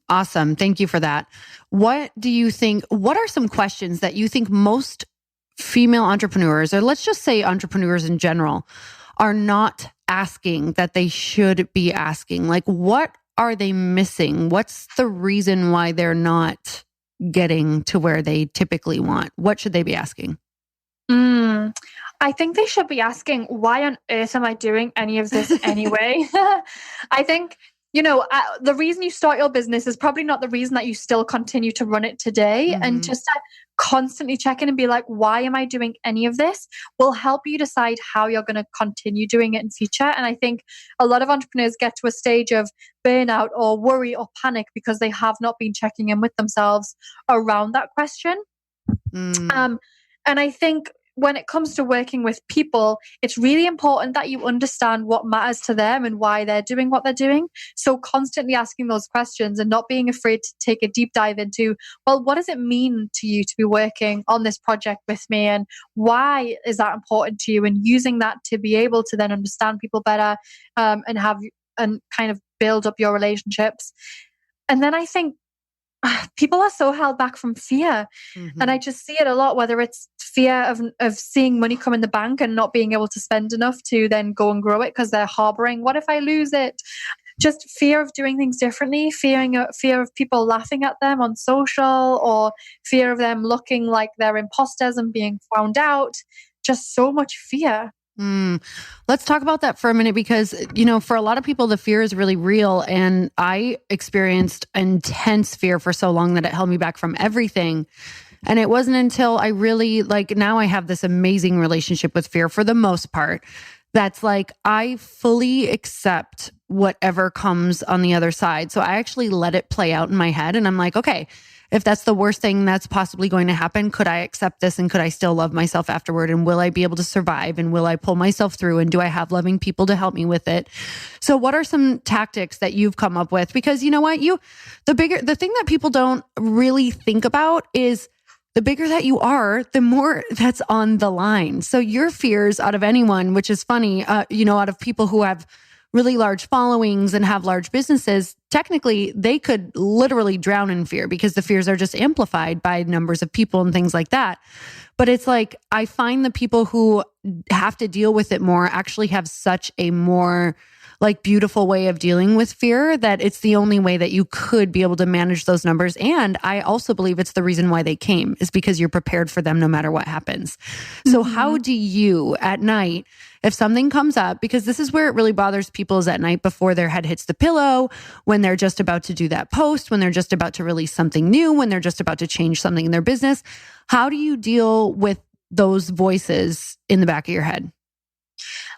Awesome. Thank you for that. What are some questions that you think most female entrepreneurs, or let's just say entrepreneurs in general, are not asking that they should be asking? Like, what are they missing? What's the reason why they're not getting to where they typically want? What should they be asking? I think they should be asking, why on earth am I doing any of this anyway? I think, the reason you start your business is probably not the reason that you still continue to run it today. And just constantly check in and be like, why am I doing any of this, will help you decide how you're going to continue doing it in future. And I think a lot of entrepreneurs get to a stage of burnout or worry or panic because they have not been checking in with themselves around that question. And I think when it comes to working with people, it's really important that you understand what matters to them and why they're doing what they're doing. So constantly asking those questions and not being afraid to take a deep dive into, well, what does it mean to you to be working on this project with me? And why is that important to you? And using that to be able to then understand people better, and kind of build up your relationships. And then I think people are so held back from fear. And I just see it a lot, whether it's fear of seeing money come in the bank and not being able to spend enough to then go and grow it because they're harboring, what if I lose it? Just fear of doing things differently, fear of people laughing at them on social, or fear of them looking like they're imposters and being found out. Just so much fear. Let's talk about that for a minute because, for a lot of people, the fear is really real. And I experienced intense fear for so long that it held me back from everything. And it wasn't until I really, now I have this amazing relationship with fear for the most part. That's I fully accept whatever comes on the other side. So I actually let it play out in my head. And I'm like, okay, if that's the worst thing that's possibly going to happen, could I accept this and could I still love myself afterward? And will I be able to survive? And will I pull myself through? And do I have loving people to help me with it? So what are some tactics that you've come up with? Because you know what, the thing that people don't really think about is the bigger that you are, the more that's on the line. So your fears out of anyone, which is funny, out of people who have really large followings and have large businesses, technically they could literally drown in fear because the fears are just amplified by numbers of people and things like that. But it's I find the people who have to deal with it more actually have such a more beautiful way of dealing with fear that it's the only way that you could be able to manage those numbers. And I also believe it's the reason why they came is because you're prepared for them no matter what happens. So how do you at night, if something comes up, because this is where it really bothers people is at night before their head hits the pillow, when they're just about to do that post, when they're just about to release something new, when they're just about to change something in their business, how do you deal with those voices in the back of your head?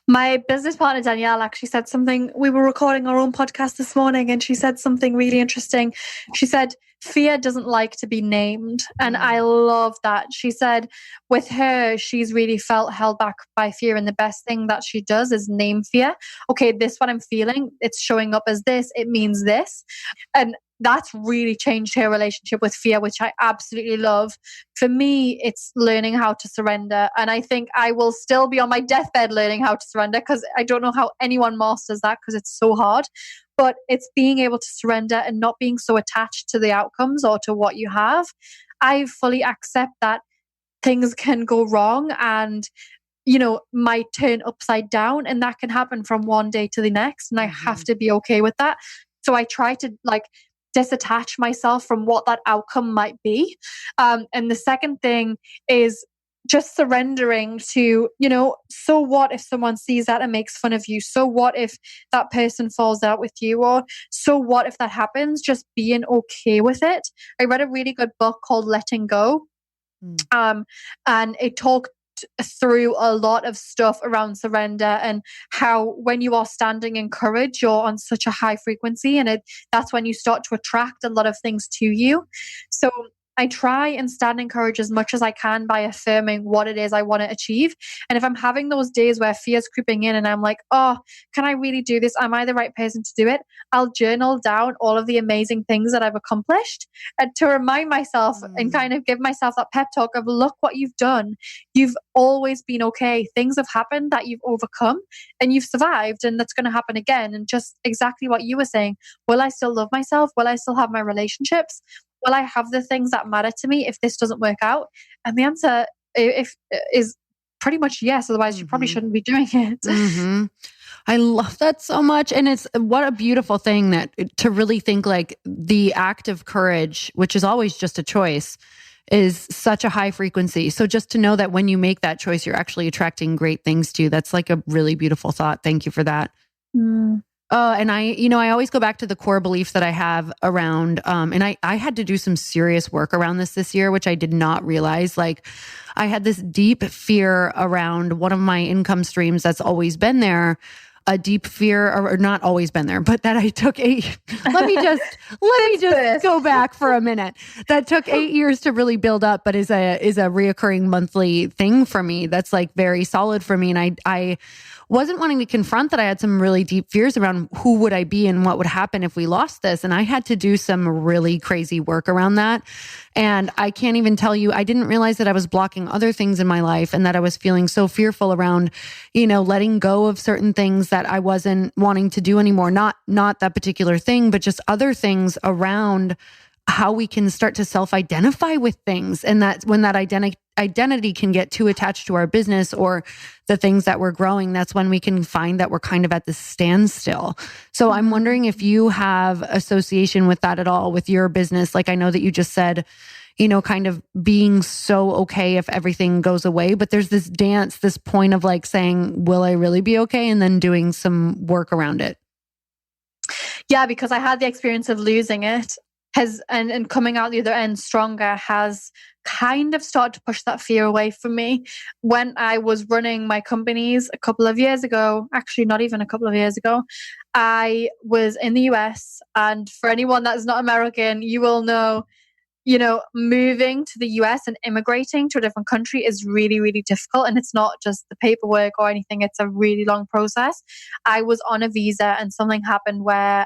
My business partner, Danielle, actually said something. We were recording our own podcast this morning and she said something really interesting. She said, fear doesn't like to be named. And I love that. She said with her, she's really felt held back by fear. And the best thing that she does is name fear. Okay, this what I'm feeling. It's showing up as this. It means this. And that's really changed her relationship with fear, which I absolutely love. For me, it's learning how to surrender. And I think I will still be on my deathbed learning how to surrender because I don't know how anyone masters that because it's so hard. But it's being able to surrender and not being so attached to the outcomes or to what you have. I fully accept that things can go wrong and might turn upside down, and that can happen from one day to the next. And I have to be okay with that. So I try to disattach myself from what that outcome might be. And the second thing is just surrendering to, so what if someone sees that and makes fun of you? So what if that person falls out with you? Or so what if that happens? Just being okay with it. I read a really good book called Letting Go. And it talked through a lot of stuff around surrender and how when you are standing in courage, you're on such a high frequency, and that's when you start to attract a lot of things to you. So I try and stand in courage as much as I can by affirming what it is I want to achieve. And if I'm having those days where fear's creeping in and I'm like, oh, can I really do this? Am I the right person to do it? I'll journal down all of the amazing things that I've accomplished and to remind myself and kind of give myself that pep talk of, look what you've done. You've always been okay. Things have happened that you've overcome and you've survived, and that's going to happen again. And just exactly what you were saying. Will I still love myself? Will I still have my relationships? Will I have the things that matter to me if this doesn't work out? And the answer is pretty much yes. Otherwise, you probably shouldn't be doing it. I love that so much. And it's what a beautiful thing that to really think the act of courage, which is always just a choice, is such a high frequency. So just to know that when you make that choice, you're actually attracting great things to you. That's a really beautiful thought. Thank you for that. And I always go back to the core beliefs that I have around, and I had to do some serious work around this year, which I did not realize. Like, I had this deep fear around one of my income streams that's always been there, a deep fear, or not always been there, but that I took let me just go back for a minute. That took 8 years to really build up, but is a reoccurring monthly thing for me. That's like very solid for me. And I wasn't wanting to confront that I had some really deep fears around who would I be and what would happen if we lost this. And I had to do some really crazy work around that. And I can't even tell you, I didn't realize that I was blocking other things in my life and that I was feeling so fearful around, letting go of certain things that I wasn't wanting to do anymore. Not that particular thing, but just other things around how we can start to self-identify with things. And that when that identity can get too attached to our business or the things that we're growing, that's when we can find that we're kind of at this standstill. So I'm wondering if you have association with that at all with your business. Like, I know that you just said, kind of being so okay if everything goes away, but there's this point of like saying, will I really be okay? And then doing some work around it. Yeah, because I had the experience of losing it and coming out the other end stronger has kind of started to push that fear away from me. When I was running my companies a couple of years ago, actually not even a couple of years ago, I was in the US. And for anyone that's not American, you will know, moving to the US and immigrating to a different country is really, really difficult. And it's not just the paperwork or anything. It's a really long process. I was on a visa and something happened where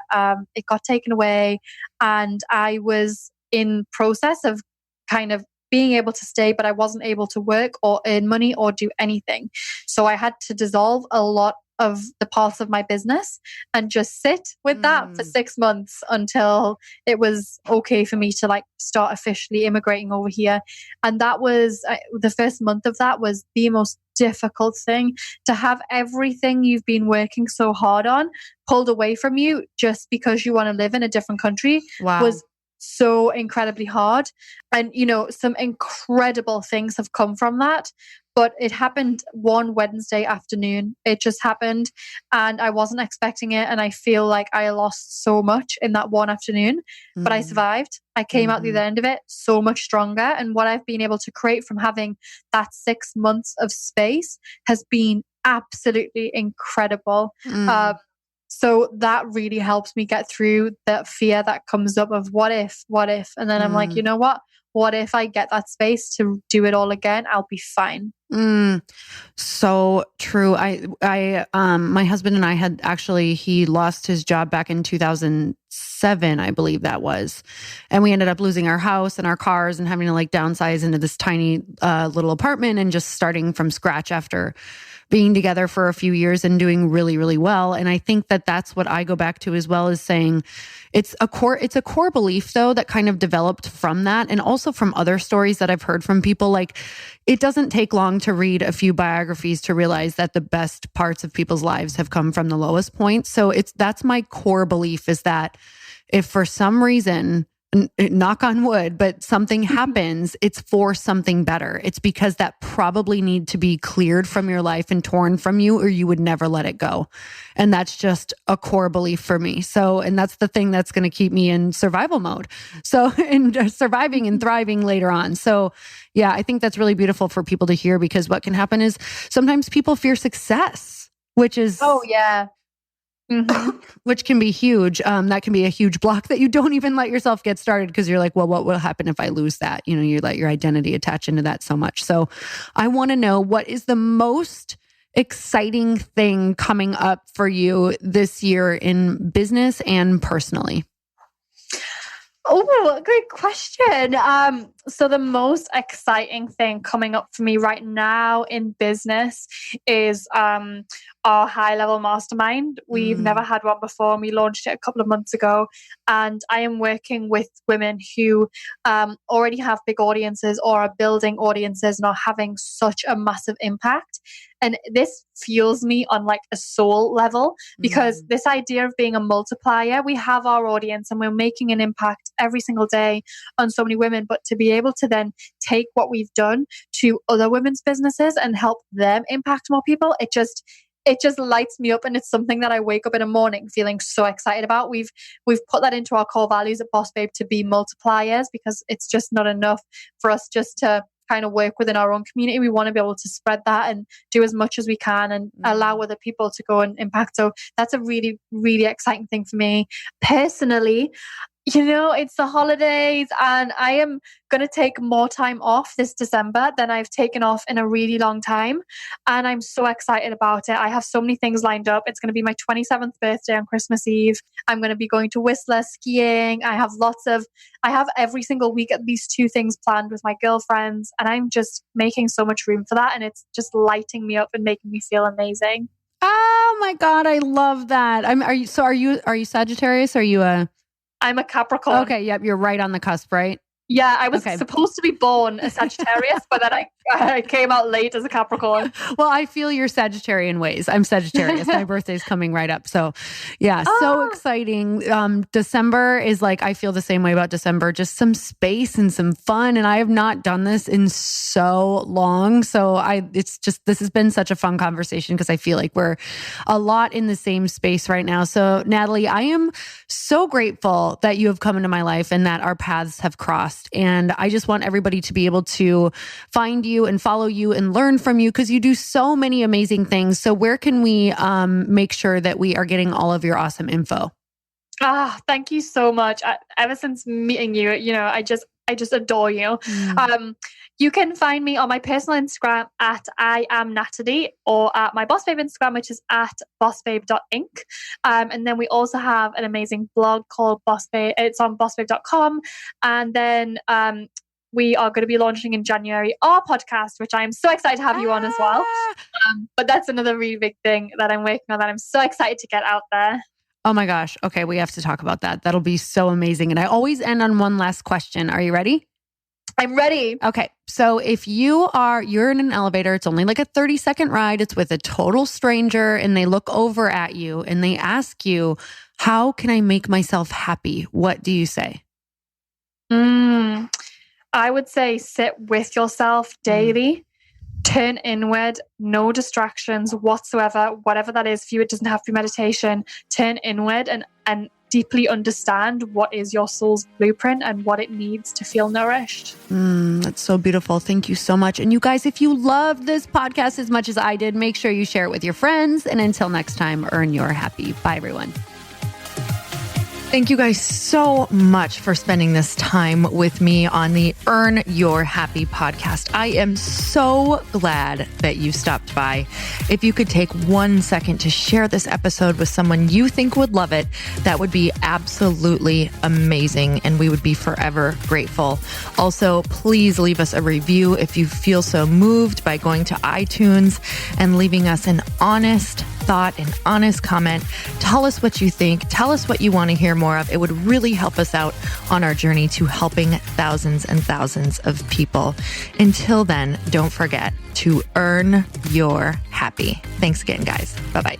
it got taken away. And I was in process of kind of being able to stay, but I wasn't able to work or earn money or do anything. So I had to dissolve a lot of the parts of my business and just sit with that for 6 months until it was okay for me to like start officially immigrating over here. And that was the first month of that was the most difficult thing, to have everything you've been working so hard on pulled away from you just because you want to live in a different country. Wow. Was so incredibly hard. And, some incredible things have come from that. But it happened one Wednesday afternoon. It just happened and I wasn't expecting it. And I feel like I lost so much in that one afternoon, but I survived. I came out the other end of it so much stronger. And what I've been able to create from having that 6 months of space has been absolutely incredible. So that really helps me get through that fear that comes up of what if, and then I'm like, you know what if I get that space to do it all again? I'll be fine. So true. My husband and I had actually, he lost his job back in 2007, I believe that was. And we ended up losing our house and our cars and having to like downsize into this tiny little apartment and just starting from scratch after being together for a few years and doing really, really well. And I think that that's what I go back to as well, as saying it's a core belief though, that kind of developed from that. And also from other stories that I've heard from people. Like, it doesn't take long to read a few biographies to realize that the best parts of people's lives have come from the lowest points. So that's my core belief, is that if for some reason, knock on wood, but something happens, it's for something better. It's because that probably need to be cleared from your life and torn from you, or you would never let it go. And that's just a core belief for me. So, and that's the thing that's going to keep me in survival mode. So, in surviving and thriving later on. So, yeah, I think that's really beautiful for people to hear, because what can happen is sometimes people fear success, which is, which can be huge. That can be a huge block that you don't even let yourself get started, because you're like, well, what will happen if I lose that? You let your identity attach into that so much. So I want to know, what is the most exciting thing coming up for you this year in business and personally? Oh, great question. So the most exciting thing coming up for me right now in business is our high-level mastermind. We've never had one before, and we launched it a couple of months ago. And I am working with women who already have big audiences or are building audiences and are having such a massive impact. And this fuels me on like a soul level, because this idea of being a multiplier, we have our audience and we're making an impact every single day on so many women, but to be able to then take what we've done to other women's businesses and help them impact more people, it just lights me up, and it's something that I wake up in the morning feeling so excited about. We've put that into our core values at BossBabe to be multipliers, because it's just not enough for us just to kind of work within our own community. We want to be able to spread that and do as much as we can and allow other people to go and impact. So that's a really, really exciting thing for me personally. It's the holidays, and I am going to take more time off this December than I've taken off in a really long time. And I'm so excited about it. I have so many things lined up. It's going to be my 27th birthday on Christmas Eve. I'm going to be going to Whistler skiing. I have every single week at least 2 things planned with my girlfriends. And I'm just making so much room for that. And it's just lighting me up and making me feel amazing. Oh my God. I love that. Are you Sagittarius? I'm a Capricorn. Okay, yep, you're right on the cusp, right? Yeah, I was supposed to be born a Sagittarius, but then I came out late as a Capricorn. Well, I feel your Sagittarian ways. I'm Sagittarius. My birthday's coming right up. So yeah, so exciting. December is I feel the same way about December, just some space and some fun. And I have not done this in so long. So this has been such a fun conversation, because I feel like we're a lot in the same space right now. So Natalie, I am so grateful that you have come into my life and that our paths have crossed. And I just want everybody to be able to find you and follow you and learn from you, because you do so many amazing things. So where can we make sure that we are getting all of your awesome info? Thank you so much. Ever since meeting you, I just adore you. You can find me on my personal Instagram at I am Natalie, or at my BossBabe Instagram, which is at bossbabe.inc. And then we also have an amazing blog called BossBabe. It's on bossbabe.com. And then we are going to be launching in January our podcast, which I'm so excited to have you on as well. But that's another really big thing that I'm working on that I'm so excited to get out there. Oh my gosh. Okay, we have to talk about that. That'll be so amazing. And I always end on one last question. Are you ready? I'm ready. Okay. So if you're in an elevator, it's only a 30-second ride. It's with a total stranger, and they look over at you and they ask you, how can I make myself happy? What do you say? I would say sit with yourself daily, turn inward, no distractions whatsoever. Whatever that is for you, it doesn't have to be meditation. Turn inward and deeply understand what is your soul's blueprint and what it needs to feel nourished. That's so beautiful. Thank you so much. And you guys, if you loved this podcast as much as I did, make sure you share it with your friends. And until next time, earn your happy. Bye, everyone. Thank you guys so much for spending this time with me on the Earn Your Happy podcast. I am so glad that you stopped by. If you could take 1 second to share this episode with someone you think would love it, that would be absolutely amazing, and we would be forever grateful. Also, please leave us a review if you feel so moved by going to iTunes and leaving us an honest thought, an honest comment. Tell us what you think. Tell us what you want to hear more of. It would really help us out on our journey to helping thousands and thousands of people. Until then, don't forget to earn your happy. Thanks again, guys. Bye-bye.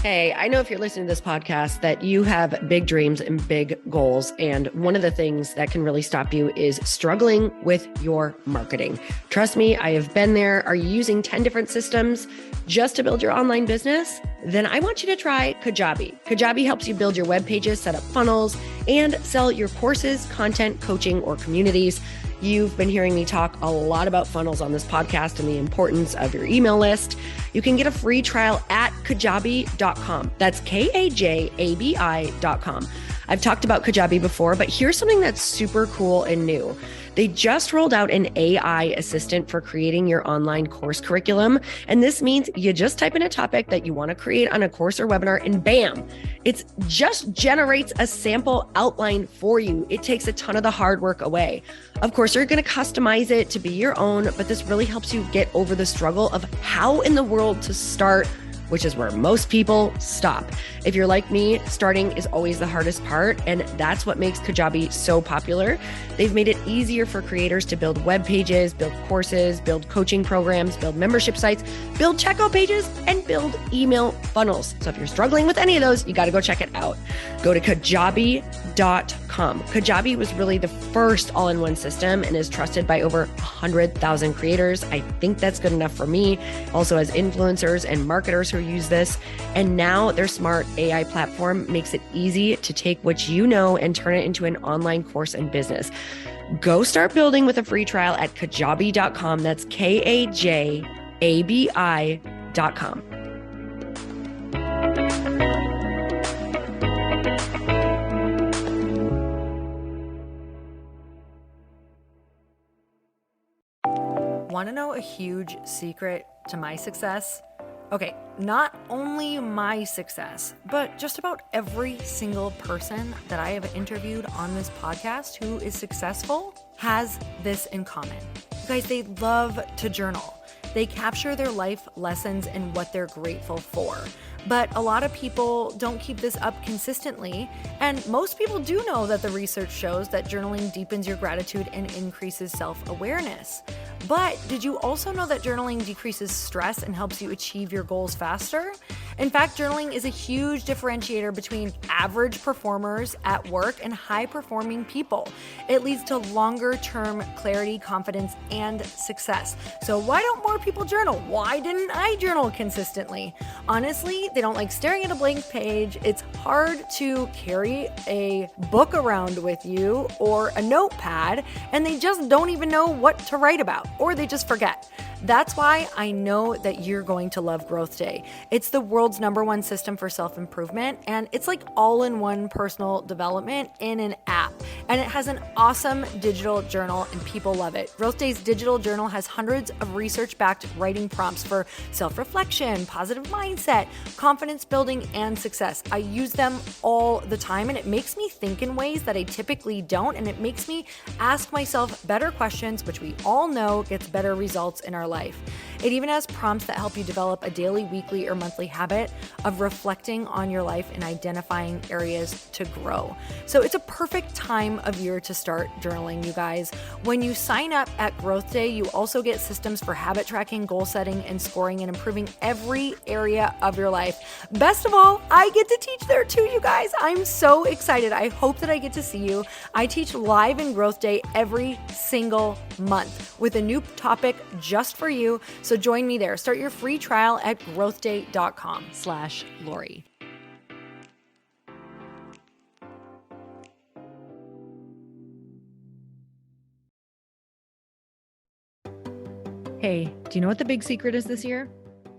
Hey, I know if you're listening to this podcast that you have big dreams and big goals. And one of the things that can really stop you is struggling with your marketing. Trust me, I have been there. Are you using 10 different systems just to build your online business? Then I want you to try Kajabi. Kajabi helps you build your web pages, set up funnels, and sell your courses, content, coaching, or communities. You've been hearing me talk a lot about funnels on this podcast and the importance of your email list. You can get a free trial at kajabi.com. That's Kajabi.com. I've talked about Kajabi before, but here's something that's super cool and new. They just rolled out an AI assistant for creating your online course curriculum. And this means you just type in a topic that you want to create on a course or webinar, and bam, it just generates a sample outline for you. It takes a ton of the hard work away. Of course, you're going to customize it to be your own, but this really helps you get over the struggle of how in the world to start which is where most people stop. If you're like me, starting is always the hardest part, and that's what makes Kajabi so popular. They've made it easier for creators to build web pages, build courses, build coaching programs, build membership sites, build checkout pages, and build email funnels. So if you're struggling with any of those, you got to go check it out. Go to kajabi.com. Kajabi was really the first all-in-one system and is trusted by over 100,000 creators. I think that's good enough for me. Also has influencers and marketers who use this. And now their smart AI platform makes it easy to take what you know and turn it into an online course and business. Go start building with a free trial at kajabi.com. That's kajabi.com. Want to know a huge secret to my success? Okay, not only my success, but just about every single person that I have interviewed on this podcast who is successful has this in common. You guys, they love to journal. They capture their life lessons and what they're grateful for. But a lot of people don't keep this up consistently. And most people do know that the research shows that journaling deepens your gratitude and increases self-awareness. But did you also know that journaling decreases stress and helps you achieve your goals faster? In fact, journaling is a huge differentiator between average performers at work and high-performing people. It leads to longer-term clarity, confidence, and success. So why don't more people journal? Why didn't I journal consistently? Honestly, they don't like staring at a blank page. It's hard to carry a book around with you or a notepad, and they just don't even know what to write about, or they just forget. That's why I know that you're going to love Growth Day. It's the world's #1 system for self-improvement, and it's like all-in-one personal development in an app. And it has an awesome digital journal, and people love it. Growth Day's digital journal has hundreds of research-backed writing prompts for self-reflection, positive mindset, confidence building, and success. I use them all the time, and it makes me think in ways that I typically don't, and it makes me ask myself better questions, which we all know gets better results in our life. It even has prompts that help you develop a daily, weekly, or monthly habit of reflecting on your life and identifying areas to grow. So it's a perfect time of year to start journaling, you guys. When you sign up at Growth Day, you also get systems for habit tracking, goal setting, and scoring, and improving every area of your life. Best of all, I get to teach there too, you guys. I'm so excited. I hope that I get to see you. I teach live in Growth Day every single month with a new topic just for you. So join me there. Start your free trial at growthday.com/Lori. Hey, do you know what the big secret is this year?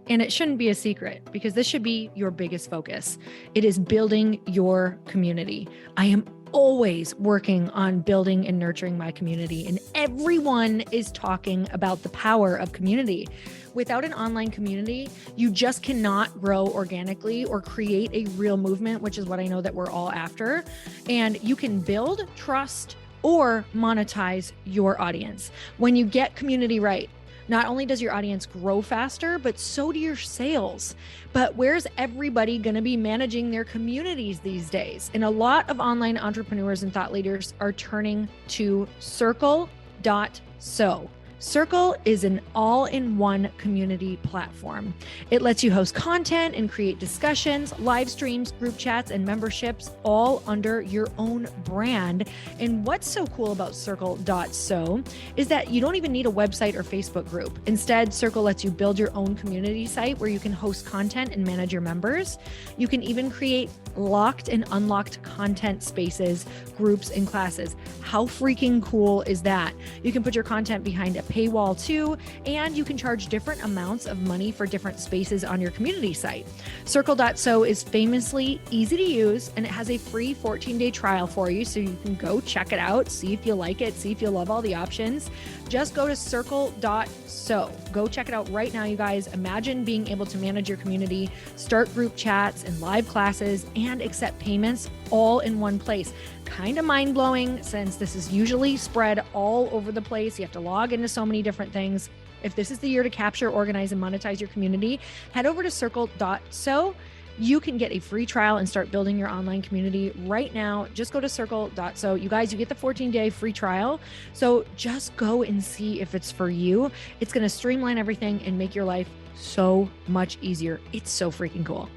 And it shouldn't be a secret because this should be your biggest focus. It is building your community. I am always working on building and nurturing my community, and everyone is talking about the power of community. Without an online community, you just cannot grow organically or create a real movement, which is what I know that we're all after. And you can build trust or monetize your audience. When you get community right, not only does your audience grow faster, but so do your sales. But where's everybody going to be managing their communities these days? And a lot of online entrepreneurs and thought leaders are turning to Circle.so. Circle is an all-in-one community platform. It lets you host content and create discussions, live streams, group chats, and memberships all under your own brand. And what's so cool about Circle.so is that you don't even need a website or Facebook group. Instead, Circle lets you build your own community site where you can host content and manage your members. You can even create locked and unlocked content spaces, groups, and classes. How freaking cool is that? You can put your content behind a paywall too, and you can charge different amounts of money for different spaces on your community site. Circle.so is famously easy to use, and it has a free 14-day trial for you, so you can go check it out, see if you like it, see if you love all the options. Just go to Circle.so. Go check it out right now, you guys. Imagine being able to manage your community, start group chats and live classes, and accept payments all in one place. Kind of mind-blowing since this is usually spread all over the place. You have to log into so many different things. If this is the year to capture, organize, and monetize your community, head over to circle.so. You can get a free trial and start building your online community right now. Just go to circle.so. You guys, you get the 14-day free trial. So just go and see if it's for you. It's going to streamline everything and make your life so much easier. It's so freaking cool.